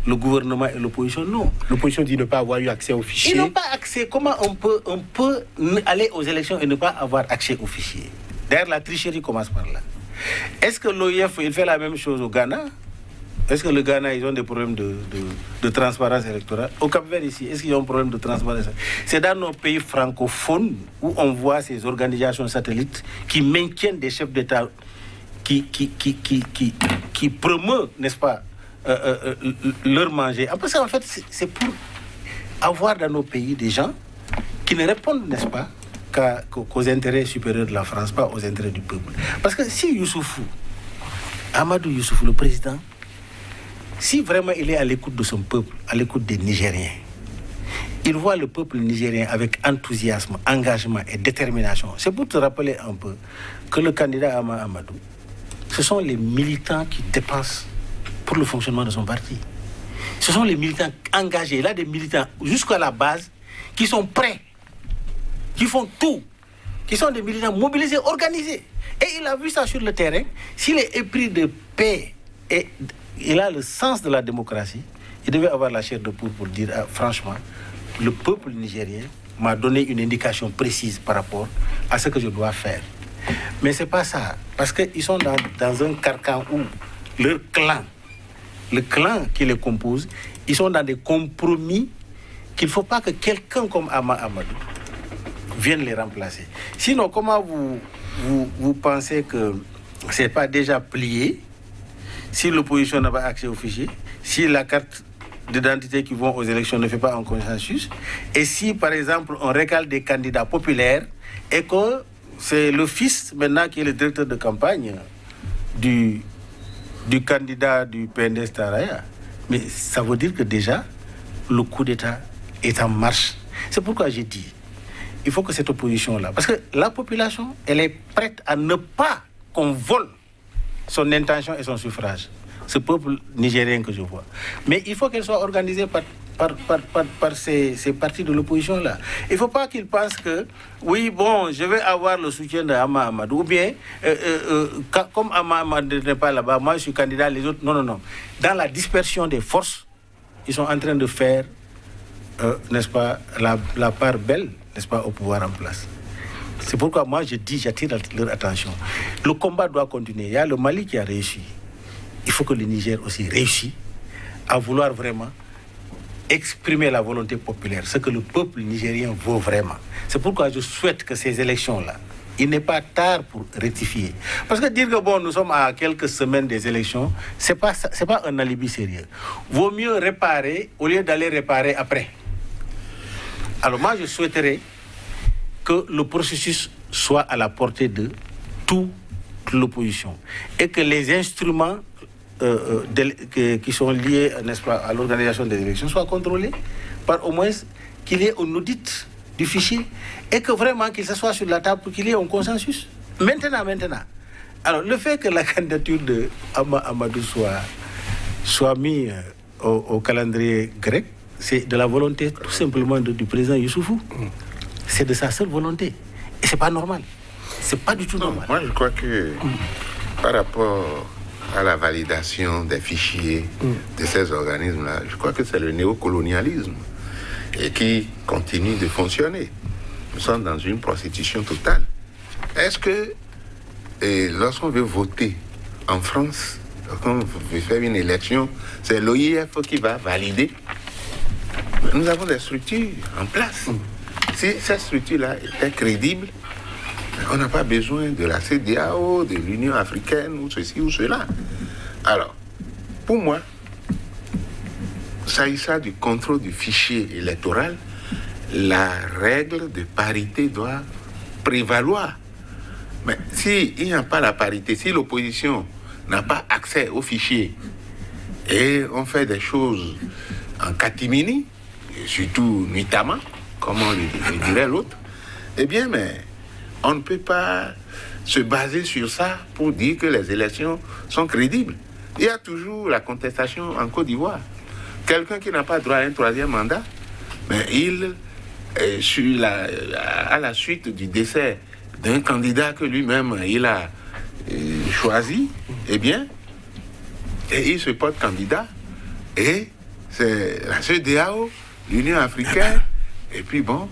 le gouvernement et l'opposition? Non. L'opposition dit ne pas avoir eu accès au fichier. Ils n'ont pas accès. Comment on peut aller aux élections et ne pas avoir accès au fichier? D'ailleurs, la tricherie commence par là. Est-ce que l'OIF, il fait la même chose au Ghana? Est-ce que le Ghana, ils ont des problèmes de transparence électorale? Au Cap-Vert, ici, est-ce qu'ils ont un problème de transparence? C'est dans nos pays francophones où on voit ces organisations satellites qui maintiennent des chefs d'État qui promeuvent, n'est-ce pas, leur manger. Parce qu'en fait, c'est pour avoir dans nos pays des gens qui ne répondent, n'est-ce pas, qu'aux intérêts supérieurs de la France, pas aux intérêts du peuple. Parce que si Youssoufou, Amadou Youssoufou, le président, si vraiment il est à l'écoute de son peuple, à l'écoute des Nigériens, il voit le peuple nigérien avec enthousiasme, engagement et détermination. C'est pour te rappeler un peu que le candidat Amadou, ce sont les militants qui dépensent pour le fonctionnement de son parti. Ce sont les militants engagés. Il y a des militants jusqu'à la base qui sont prêts, qui font tout, qui sont des militants mobilisés, organisés. Et il a vu ça sur le terrain. S'il est épris de paix et il a le sens de la démocratie, il devait avoir la chair de poule pour dire franchement, le peuple nigérien m'a donné une indication précise par rapport à ce que je dois faire. Mais c'est pas ça, parce qu'ils sont dans un carcan où leur clan, le clan qui les compose, ils sont dans des compromis qu'il ne faut pas que quelqu'un comme Amadou vienne les remplacer. Sinon, comment vous pensez que ce n'est pas déjà plié si l'opposition n'a pas accès au fichier, si la carte d'identité qui vont aux élections ne fait pas un consensus, et si par exemple on recale des candidats populaires et que c'est le fils maintenant qui est le directeur de campagne du candidat du PNDS Taraya, mais ça veut dire que déjà le coup d'État est en marche. C'est pourquoi j'ai dit, il faut que cette opposition-là, parce que la population, elle est prête à ne pas qu'on vole son intention et son suffrage. Ce peuple nigérien que je vois. Mais il faut qu'elle soit organisée par ces partis de l'opposition-là. Il ne faut pas qu'ils pensent que, oui, bon, je vais avoir le soutien d'Ama Amadou, ou bien, comme Ama Amadou n'est pas là-bas, moi je suis candidat, les autres, non, non, non. Dans la dispersion des forces, ils sont en train de faire, n'est-ce pas, la part belle, n'est-ce pas, au pouvoir en place. C'est pourquoi moi je dis, j'attire leur attention. Le combat doit continuer. Il y a le Mali qui a réussi. Il faut que le Niger aussi réussisse à vouloir vraiment exprimer la volonté populaire, ce que le peuple nigérien veut vraiment. C'est pourquoi je souhaite que ces élections-là, il n'est pas tard pour rectifier. Parce que dire que bon, nous sommes à quelques semaines des élections, c'est pas un alibi sérieux. Vaut mieux réparer au lieu d'aller réparer après. Alors moi, je souhaiterais que le processus soit à la portée de toute l'opposition et que les instruments qui sont liés, n'est-ce pas, à l'organisation des élections soient contrôlés par au moins qu'il y ait un audit du fichier et que vraiment qu'il s'assoie sur la table pour qu'il y ait un consensus. Maintenant. Alors, le fait que la candidature de Amadou soit mise au calendrier grec, c'est de la volonté tout simplement du président Youssoufou. C'est de sa seule volonté. Et c'est pas normal. C'est pas du tout normal. Moi, je crois que par rapport à la validation des fichiers de ces organismes-là, je crois que c'est le néocolonialisme et qui continue de fonctionner. Nous sommes dans une prostitution totale. Est-ce que lorsqu'on veut voter en France, lorsqu'on veut faire une élection, c'est l'OIF qui va valider? Nous avons des structures en place. Si cette structure-là est crédible, on n'a pas besoin de la CEDEAO, de l'Union africaine, ou ceci ou cela. Alors, pour moi, s'agissant du contrôle du fichier électoral, la règle de parité doit prévaloir. Mais s'il n'y a pas la parité, si l'opposition n'a pas accès au fichier, et on fait des choses en catimini, et surtout nuitamment, comme on le dirait l'autre, eh bien, mais on ne peut pas se baser sur ça pour dire que les élections sont crédibles. Il y a toujours la contestation en Côte d'Ivoire. Quelqu'un qui n'a pas droit à un troisième mandat, mais à la suite du décès d'un candidat que lui-même il a choisi, eh bien, et il se porte candidat, et c'est la CEDEAO, l'Union africaine, et puis bon,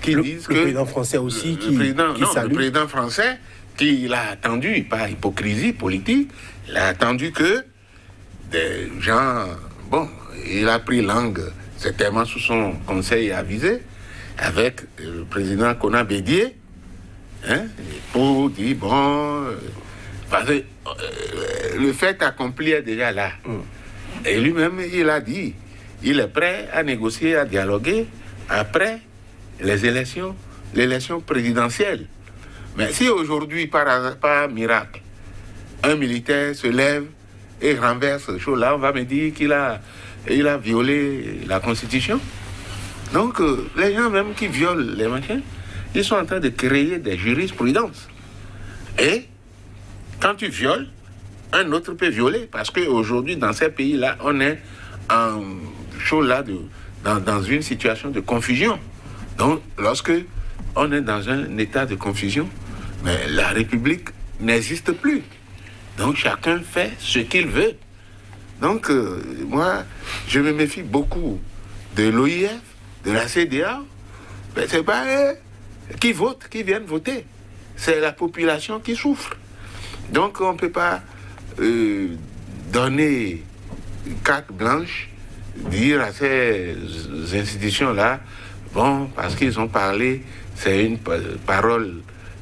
qui disent que... Le président français aussi le président français, qui l'a attendu, par hypocrisie politique, il a attendu que des gens... Bon, il a pris langue, certainement sous son conseil avisé, avec le président Kona Bédié, pour dire, bon... parce que le fait accompli est déjà là. Et lui-même, il a dit, il est prêt à négocier, à dialoguer après l'élection présidentielle. Mais si aujourd'hui, par miracle, un militaire se lève et renverse ce chose-là, on va me dire qu'il a violé la Constitution. Donc, les gens même qui violent les machins, ils sont en train de créer des jurisprudences. Et quand tu violes, un autre peut violer. Parce qu'aujourd'hui, dans ces pays-là, on est dans une situation de confusion. Donc, lorsque on est dans un état de confusion, mais la République n'existe plus. Donc, chacun fait ce qu'il veut. Donc, moi, je me méfie beaucoup de l'OIF, de la CEDEAO. Mais c'est pas eux qui votent, qui viennent voter. C'est la population qui souffre. Donc, on ne peut pas donner une carte blanche, dire à ces institutions-là, bon, parce qu'ils ont parlé, c'est une parole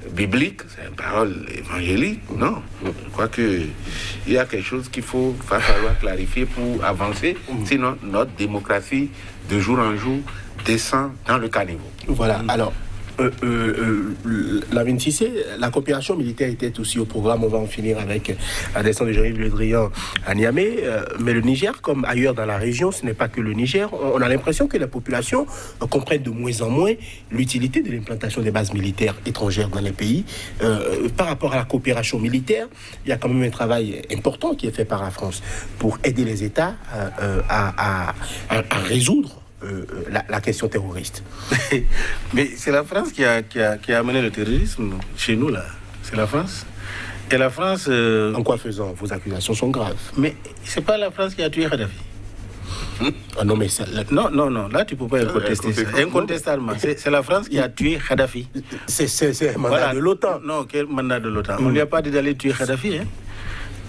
biblique, c'est une parole évangélique. Non. Je crois qu'il y a quelque chose va falloir clarifier pour avancer. Sinon, notre démocratie, de jour en jour, descend dans le caniveau. Voilà. Alors, Lamine Cissé, la coopération militaire était aussi au programme. On va en finir avec la descente de Jean-Yves Le Drian à Niamey. Mais le Niger, comme ailleurs dans la région, ce n'est pas que le Niger. On a l'impression que la population comprenne de moins en moins l'utilité de l'implantation des bases militaires étrangères dans les pays. Par rapport à la coopération militaire, il y a quand même un travail important qui est fait par la France pour aider les États à résoudre la question terroriste. Mais c'est la France qui a amené le terrorisme chez nous, là. C'est la France. Et la France... En quoi faisant? Vos accusations sont graves. Mais c'est pas la France qui a tué Kadhafi. Ah non, mais ça... Non, là tu peux pas contester ça. Incontestablement, c'est la France qui a tué Kadhafi. C'est un mandat de l'OTAN. Non, quel mandat de l'OTAN? On ne lui a pas dit d'aller tuer Kadhafi, hein.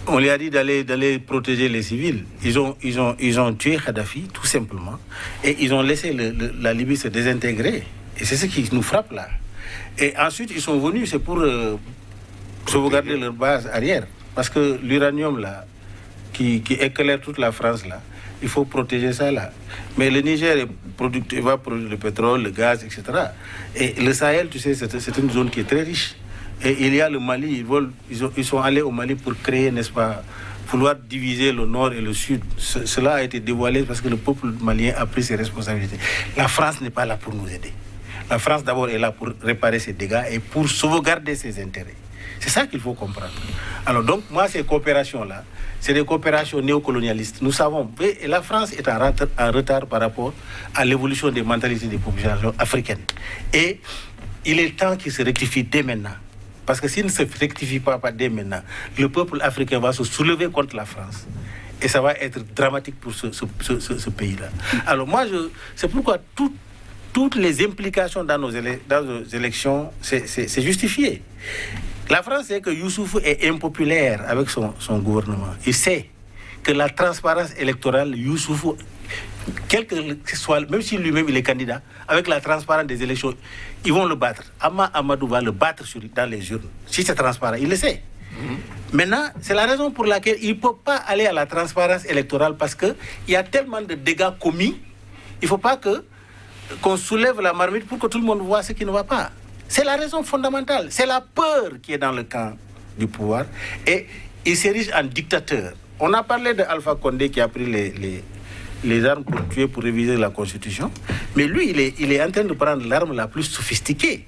On lui a dit d'aller protéger les civils. Ils ont tué Kadhafi, tout simplement. Et ils ont laissé la Libye se désintégrer. Et c'est ce qui nous frappe là. Et ensuite, ils sont venus, c'est pour sauvegarder leur base arrière. Parce que l'uranium là, qui éclaire toute la France là, il faut protéger ça là. Mais le Niger va produire le pétrole, le gaz, etc. Et le Sahel, tu sais, c'est une zone qui est très riche. Et il y a le Mali, ils sont allés au Mali pour créer, n'est-ce pas, vouloir diviser le nord et le sud. Cela a été dévoilé parce que le peuple malien a pris ses responsabilités. La France n'est pas là pour nous aider. La France d'abord est là pour réparer ses dégâts et pour sauvegarder ses intérêts. C'est ça qu'il faut comprendre. Alors donc, moi, ces coopérations-là, c'est des coopérations néocolonialistes. Nous savons, et la France est en retard par rapport à l'évolution des mentalités des populations africaines. Et il est temps qu'il se rectifie dès maintenant. Parce que s'il ne se rectifie pas dès maintenant, le peuple africain va se soulever contre la France. Et ça va être dramatique pour ce pays-là. Alors moi, c'est pourquoi toutes les implications dans nos élections, c'est justifié. La France sait que Youssoufou est impopulaire avec son gouvernement. Il sait que la transparence électorale, Youssoufou, quel que soit, même si lui-même il est candidat, avec la transparence des élections, ils vont le battre. Amadou va le battre dans les urnes. Si c'est transparent, il le sait. Maintenant, c'est la raison pour laquelle il ne peut pas aller à la transparence électorale parce qu'il y a tellement de dégâts commis. Il ne faut pas qu'on soulève la marmite pour que tout le monde voit ce qui ne va pas. C'est la raison fondamentale. C'est la peur qui est dans le camp du pouvoir. Et il s'érige en dictateur. On a parlé d'Alpha Condé qui a pris les armes pour tuer, pour réviser la Constitution. Mais lui, il est en train de prendre l'arme la plus sophistiquée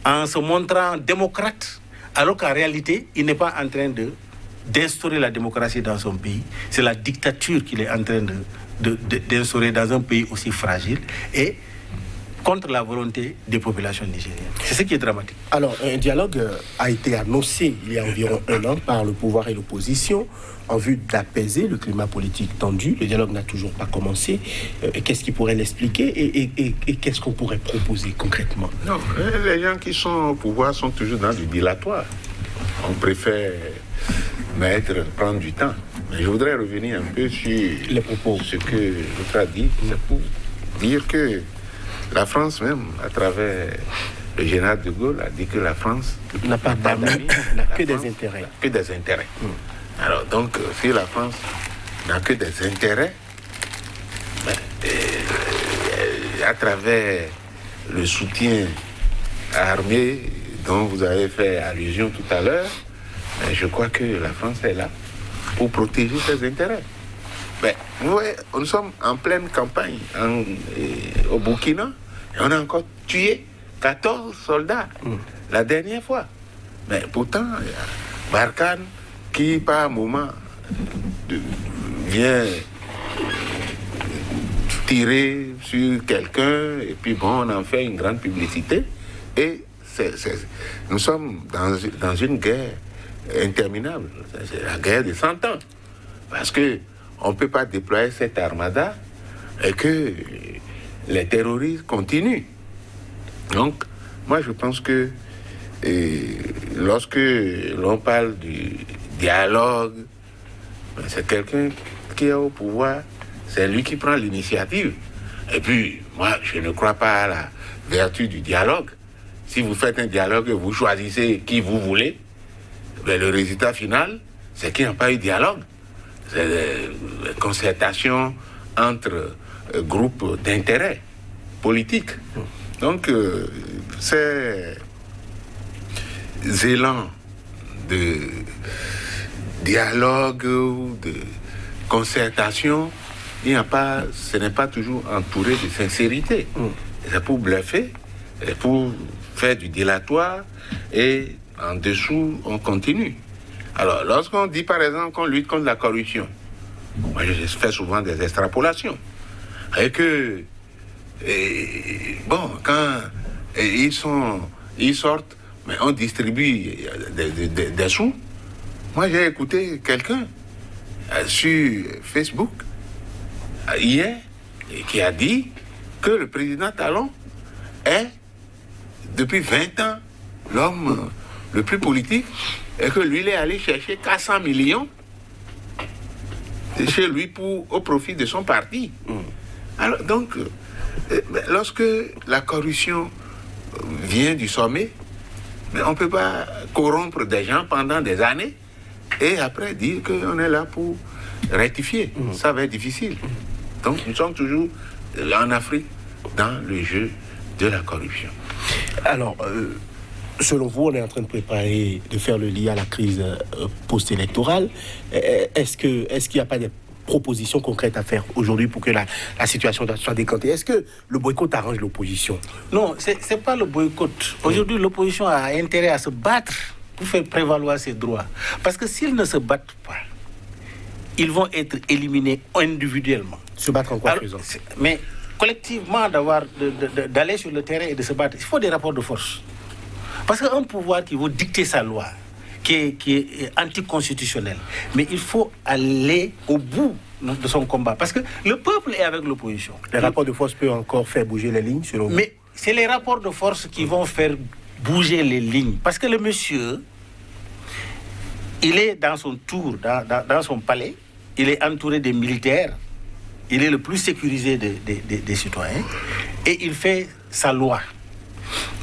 en se montrant démocrate, alors qu'en réalité, il n'est pas en train d'instaurer la démocratie dans son pays. C'est la dictature qu'il est en train d'instaurer dans un pays aussi fragile et contre la volonté des populations nigériennes. C'est ce qui est dramatique. Alors, un dialogue a été annoncé il y a environ un an par le pouvoir et l'opposition en vue d'apaiser le climat politique tendu. Le dialogue n'a toujours pas commencé. Qu'est-ce qui pourrait l'expliquer et qu'est-ce qu'on pourrait proposer concrètement? Non, les gens qui sont au pouvoir sont toujours dans du dilatoire. On préfère prendre du temps. Mais je voudrais revenir un peu sur les propos. Ce que l'autre a dit. C'est pour dire que la France même, à travers le général de Gaulle, a dit que la France n'a pas d'amis, n'a que des intérêts. Que des intérêts. Alors donc, si la France n'a que des intérêts, à travers le soutien armé dont vous avez fait allusion tout à l'heure, je crois que la France est là pour protéger ses intérêts. Vous voyez, nous sommes en pleine campagne au Burkina et on a encore tué 14 soldats la dernière fois. Mais pourtant, il y a Barkhane qui, par un moment, vient tirer sur quelqu'un et puis bon, on en fait une grande publicité. Et nous sommes dans une guerre interminable. C'est la guerre de 100 ans. Parce que on ne peut pas déployer cette armada et que les terroristes continuent. Donc, moi je pense que lorsque l'on parle du dialogue, c'est quelqu'un qui est au pouvoir, c'est lui qui prend l'initiative. Et puis, moi je ne crois pas à la vertu du dialogue si vous faites un dialogue et vous choisissez qui vous voulez, ben, le résultat final, c'est qu'il n'y a pas eu de dialogue. C'est une concertation entre groupes d'intérêt politique. Donc, ces élans de dialogue ou de concertation, ce n'est pas toujours entouré de sincérité. C'est pour bluffer, pour faire du dilatoire, et en dessous, on continue. Alors, lorsqu'on dit, par exemple, qu'on lutte contre la corruption, moi, je fais souvent des extrapolations. Et que, bon, quand ils sortent, mais on distribue des sous. Moi, j'ai écouté quelqu'un sur Facebook hier qui a dit que le président Talon est, depuis 20 ans, l'homme le plus politique, et que lui, il est allé chercher 400 millions chez lui au profit de son parti. Alors, donc, lorsque la corruption vient du sommet, mais on ne peut pas corrompre des gens pendant des années et après dire qu'on est là pour rectifier. Ça va être difficile. Donc, nous sommes toujours en Afrique dans le jeu de la corruption. Alors, selon vous, on est en train de faire le lien à la crise post-électorale. Est-ce qu'il n'y a pas de propositions concrètes à faire aujourd'hui pour que la situation soit décantée? Est-ce que le boycott arrange l'opposition? Non, c'est pas le boycott. Aujourd'hui, l'opposition a intérêt à se battre pour faire prévaloir ses droits. Parce que s'ils ne se battent pas, ils vont être éliminés individuellement. Se battre en quoi faisant? Mais collectivement, d'aller sur le terrain et de se battre, il faut des rapports de force. Parce qu'un pouvoir qui veut dicter sa loi, qui est anticonstitutionnel, mais il faut aller au bout de son combat. Parce que le peuple est avec l'opposition. Les rapports de force peuvent encore faire bouger les lignes, selon vous? Mais c'est les rapports de force qui vont faire bouger les lignes. Parce que le monsieur, il est dans son tour, dans son palais, il est entouré des militaires, il est le plus sécurisé des citoyens, et il fait sa loi.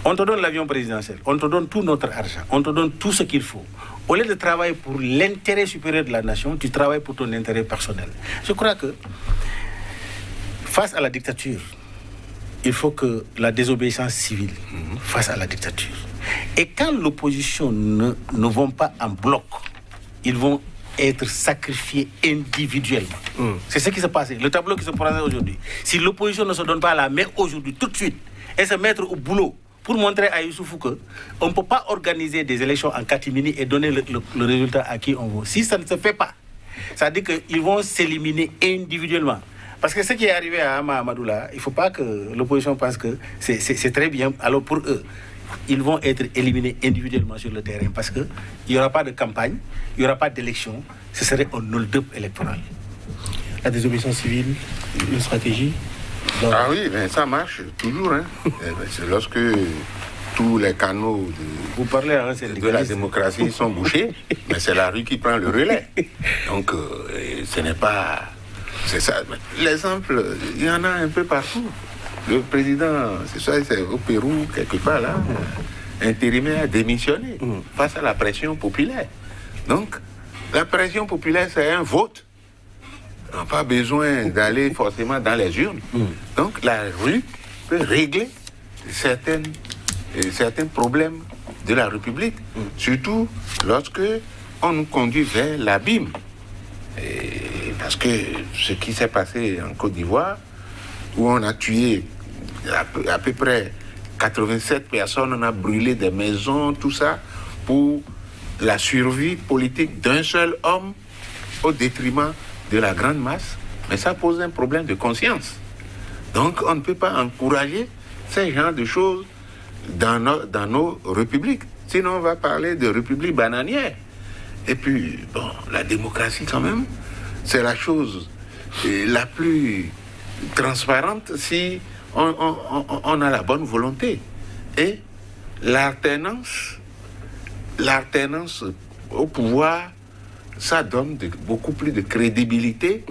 On te donne l'avion présidentiel, on te donne tout notre argent, on te donne tout ce qu'il faut. Au lieu de travailler pour l'intérêt supérieur de la nation, tu travailles pour ton intérêt personnel. Je crois que face à la dictature, il faut que la désobéissance civile face à la dictature. Et quand l'opposition ne vont pas en bloc, ils vont être sacrifiés individuellement. C'est ce qui se passe. Le tableau qui se présente aujourd'hui. Si l'opposition ne se donne pas la main aujourd'hui, tout de suite, et se mettre au boulot pour montrer à Youssoufou qu'on ne peut pas organiser des élections en catimini et donner le résultat à qui on veut. Si ça ne se fait pas, ça veut dire qu'ils vont s'éliminer individuellement. Parce que ce qui est arrivé à Hama Amadou là, il ne faut pas que l'opposition pense que c'est très bien. Alors pour eux, ils vont être éliminés individuellement sur le terrain parce qu'il n'y aura pas de campagne, il n'y aura pas d'élection, ce serait un hold-up électoral. La désobéissance civile, une stratégie? Ah oui, mais ça marche toujours. Hein. C'est lorsque tous les canaux de la démocratie sont bouchés, mais c'est la rue qui prend le relais. Donc, ce n'est pas... C'est ça. L'exemple, il y en a un peu partout. Le président, c'est au Pérou, quelque part là, intérimaire a démissionné face à la pression populaire. Donc, la pression populaire, c'est un vote. On n'a pas besoin d'aller forcément dans les urnes. Donc, la rue peut régler certains problèmes de la République, surtout lorsque on nous conduit vers l'abîme. Parce que ce qui s'est passé en Côte d'Ivoire, où on a tué à peu près 87 personnes, on a brûlé des maisons, tout ça, pour la survie politique d'un seul homme au détriment de la grande masse. Mais ça pose un problème de conscience. Donc on ne peut pas encourager ces genres de choses dans nos républiques. Sinon on va parler de république bananière. Et puis, bon, la démocratie quand même, c'est la chose la plus transparente si on a la bonne volonté. Et l'alternance au pouvoir, ça donne beaucoup plus de crédibilité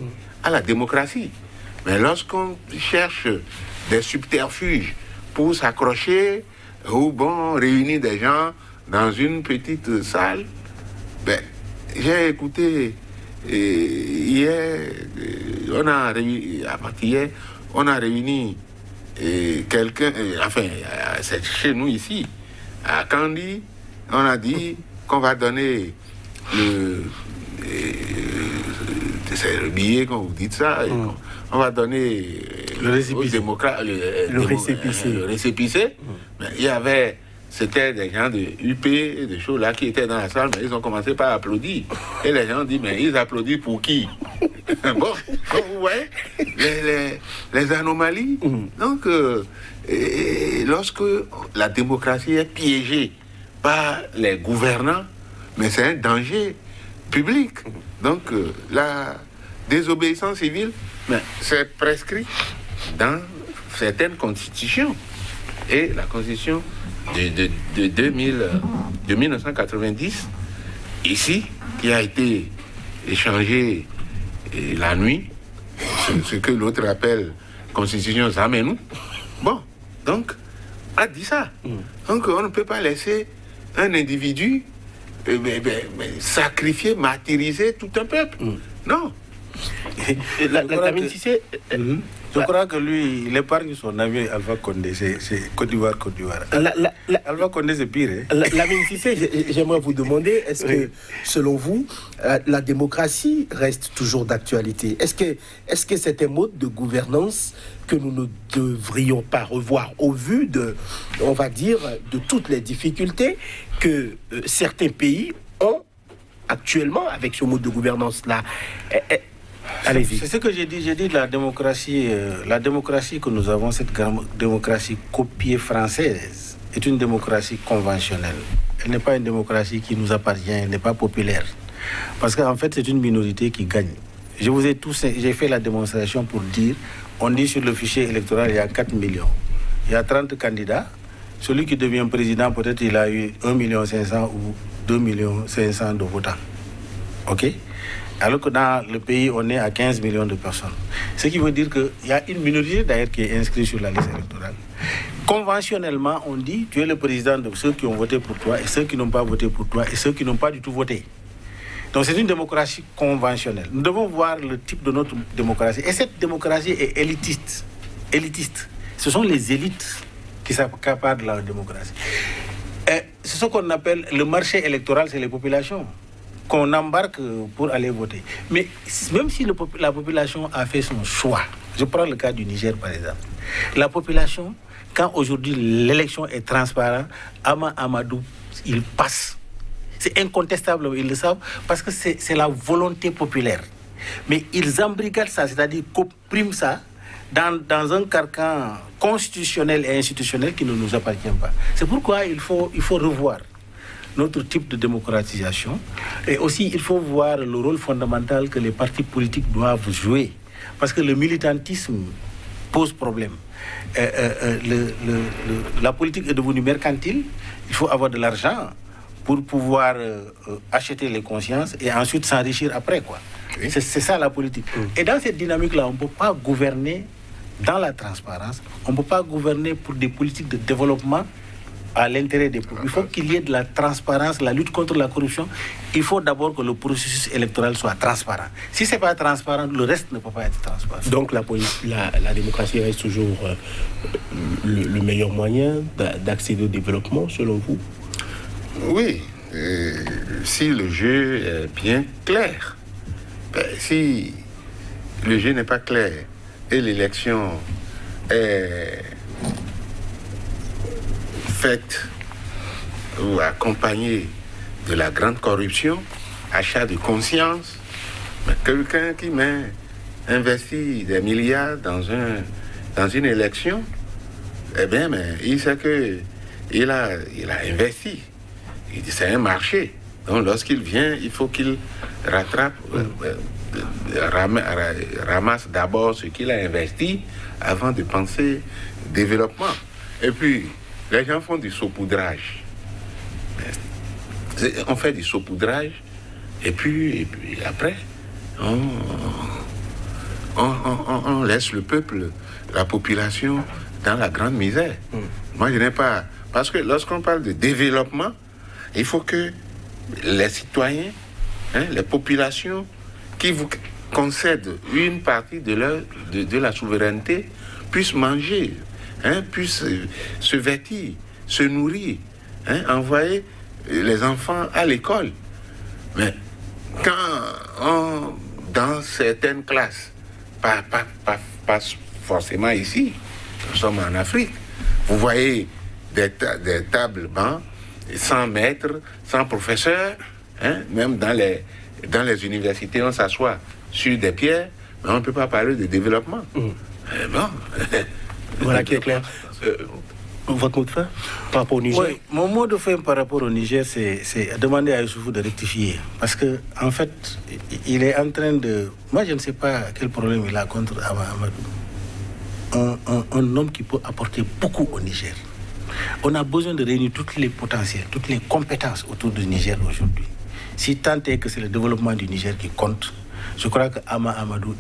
à la démocratie. Mais lorsqu'on cherche des subterfuges pour s'accrocher ou bon, réunir des gens dans une petite salle. Ben, j'ai écouté hier, à partir d'hier, on a réuni quelqu'un, enfin, c'est chez nous ici, à Kandi, on a dit qu'on va donner c'est le billet quand vous dites ça, on va donner aux démocrates le récépissé. Mais il y avait, c'était des gens de UP et des choses là qui étaient dans la salle, mais ils ont commencé par applaudir. Et les gens ont dit, mais ils applaudissent pour qui? Bon, comme vous voyez, les anomalies. Donc, lorsque la démocratie est piégée par les gouvernants, mais c'est un danger public. Donc, la désobéissance civile, c'est prescrit dans certaines constitutions. Et la constitution de 1990, ici, qui a été échangée la nuit, ce que l'autre appelle constitution Zamenou. Bon, donc, a dit ça. Donc, on ne peut pas laisser un individu sacrifier, martyriser tout un peuple. Non. Je crois que lui, il épargne son ami Alpha Condé, c'est Côte d'Ivoire. Alpha Condé, c'est pire. Lamine Cissé, j'aimerais vous demander, est-ce que, selon vous, la démocratie reste toujours d'actualité? Est-ce que c'est un mode de gouvernance que nous ne devrions pas revoir au vu de, on va dire, de toutes les difficultés que certains pays ont actuellement avec ce mode de gouvernance-là? Allez-y. C'est ce que j'ai dit. J'ai dit la démocratie que nous avons, cette démocratie copiée française, est une démocratie conventionnelle. Elle n'est pas une démocratie qui nous appartient, elle n'est pas populaire. Parce qu'en fait, c'est une minorité qui gagne. J'ai fait la démonstration pour dire, on dit sur le fichier électoral, il y a 4 millions. Il y a 30 candidats. Celui qui devient président, peut-être il a eu 1,5 million ou 2,5 millions de votants. OK? Alors que dans le pays, on est à 15 millions de personnes. Ce qui veut dire qu'il y a une minorité d'ailleurs qui est inscrite sur la liste électorale. Conventionnellement, on dit tu es le président de ceux qui ont voté pour toi et ceux qui n'ont pas voté pour toi et ceux qui n'ont pas du tout voté. Donc c'est une démocratie conventionnelle. Nous devons voir le type de notre démocratie. Et cette démocratie est élitiste. Ce sont les élites qui s'accaparent de la démocratie. C'est ce qu'on appelle le marché électoral, c'est les populations qu'on embarque pour aller voter. Mais même si la population a fait son choix, je prends le cas du Niger par exemple, la population, quand aujourd'hui l'élection est transparente, Ama Amadou, il passe. C'est incontestable, ils le savent, parce que c'est la volonté populaire. Mais ils embrigadent ça, c'est-à-dire qu'oppriment ça dans un carcan constitutionnel et institutionnel qui ne nous appartient pas. C'est pourquoi il faut revoir notre type de démocratisation. Et aussi, il faut voir le rôle fondamental que les partis politiques doivent jouer. Parce que le militantisme pose problème. La politique est devenue mercantile. Il faut avoir de l'argent pour pouvoir acheter les consciences et ensuite s'enrichir après, quoi. Oui. C'est ça la politique. Et dans cette dynamique-là, on ne peut pas gouverner dans la transparence. On ne peut pas gouverner pour des politiques de développement à l'intérêt des peuples. Il faut qu'il y ait de la transparence, la lutte contre la corruption. Il faut d'abord que le processus électoral soit transparent. Si ce n'est pas transparent, le reste ne peut pas être transparent. Donc la démocratie reste toujours le meilleur moyen d'accéder au développement, selon vous? Oui, si le jeu est bien clair. Si le jeu n'est pas clair et l'élection est faite ou accompagnée de la grande corruption, achat de conscience, mais quelqu'un qui investit des milliards dans une élection, eh bien, mais il sait qu'il a investi. C'est un marché. Donc lorsqu'il vient, il faut qu'il ramasse d'abord ce qu'il a investi avant de penser développement. Et puis, les gens font du saupoudrage. On fait du saupoudrage et puis après, on laisse le peuple, la population, dans la grande misère. Moi, je n'ai pas Parce que lorsqu'on parle de développement, il faut que les citoyens, les populations qui vous concèdent une partie de la souveraineté puissent manger, puissent se vêtir, se nourrir, envoyer les enfants à l'école. Mais quand dans certaines classes, pas forcément ici, nous sommes en Afrique, vous voyez des tables bancs, sans maître, sans professeur, même dans les universités, on s'assoit sur des pierres, mais on ne peut pas parler de développement. Voilà qui est clair. Votre mot de fin par rapport au Niger? Oui, mon mot de fin par rapport au Niger, c'est demander à Youssoufou de rectifier. Parce que, en fait, il est en train de... Moi, je ne sais pas quel problème il a contre Amadou. Un homme qui peut apporter beaucoup au Niger. On a besoin de réunir tous les potentiels, toutes les compétences autour du Niger aujourd'hui. Si tant est que c'est le développement du Niger qui compte, je crois que Amadou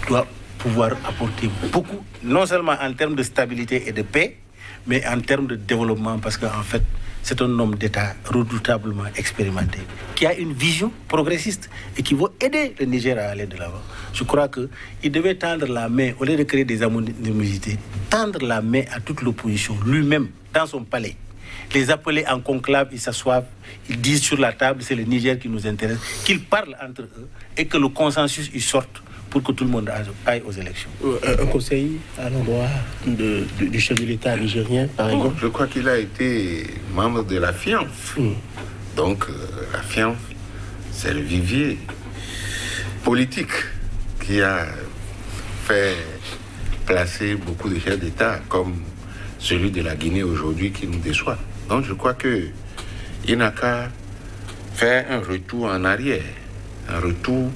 doit pouvoir apporter beaucoup, non seulement en termes de stabilité et de paix, mais en termes de développement, parce qu'en fait, c'est un homme d'État redoutablement expérimenté, qui a une vision progressiste et qui veut aider le Niger à aller de l'avant. Je crois qu'il devait tendre la main, au lieu de créer des animosités, tendre la main à toute l'opposition, lui-même, dans son palais. Les appeler en conclave, ils s'assoient, ils disent sur la table, c'est le Niger qui nous intéresse, qu'ils parlent entre eux et que le consensus y sorte pour que tout le monde aille aux élections. Un conseil à l'endroit du chef de l'État nigérien, par exemple? Je crois qu'il a été membre de la FIANF. Donc, la FIANF, c'est le vivier politique qui a fait placer beaucoup de chefs d'État, comme celui de la Guinée aujourd'hui qui nous déçoit. Donc, je crois qu'il n'a qu'à faire un retour en arrière, un retour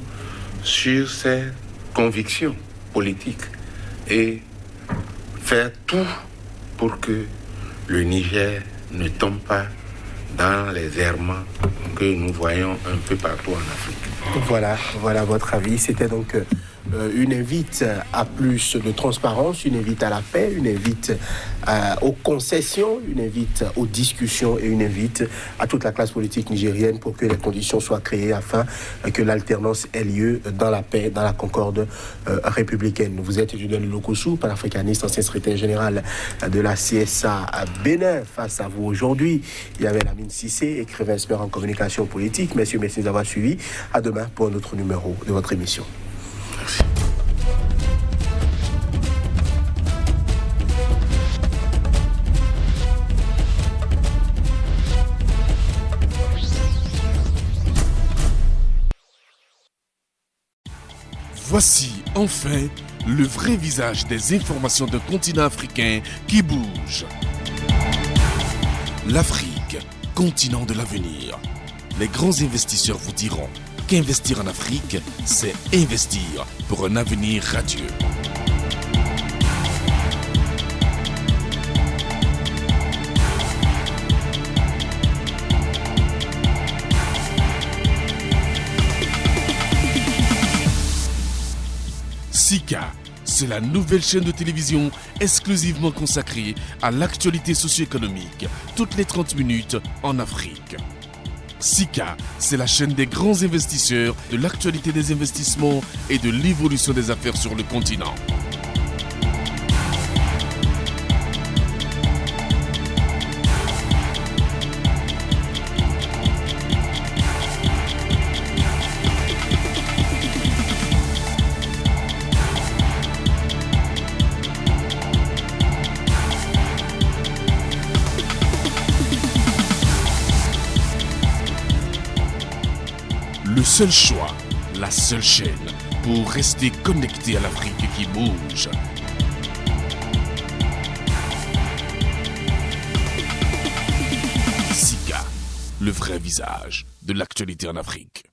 sur ses convictions politiques et faire tout pour que le Niger ne tombe pas dans les errements que nous voyons un peu partout en Afrique. Voilà votre avis. C'était donc une invite à plus de transparence, une invite à la paix, une invite aux concessions, une invite aux discussions et une invite à toute la classe politique nigérienne pour que les conditions soient créées afin que l'alternance ait lieu dans la paix, dans la concorde républicaine. Vous êtes Julian Lokossou, panafricaniste, ancien secrétaire général de la CSA à Bénin. Face à vous aujourd'hui, il y avait Lamine Cissé, écrivain expert en communication politique. Messieurs, merci d'avoir suivi. À demain pour un autre numéro de votre émission. Merci. Voici enfin le vrai visage des informations d'un continent africain qui bouge. L'Afrique, continent de l'avenir. Les grands investisseurs vous diront qu'investir en Afrique, c'est investir pour un avenir radieux. Sika, c'est la nouvelle chaîne de télévision exclusivement consacrée à l'actualité socio-économique, toutes les 30 minutes en Afrique. Sika, c'est la chaîne des grands investisseurs, de l'actualité des investissements et de l'évolution des affaires sur le continent. Le seul choix, la seule chaîne pour rester connecté à l'Afrique qui bouge. Sika, le vrai visage de l'actualité en Afrique.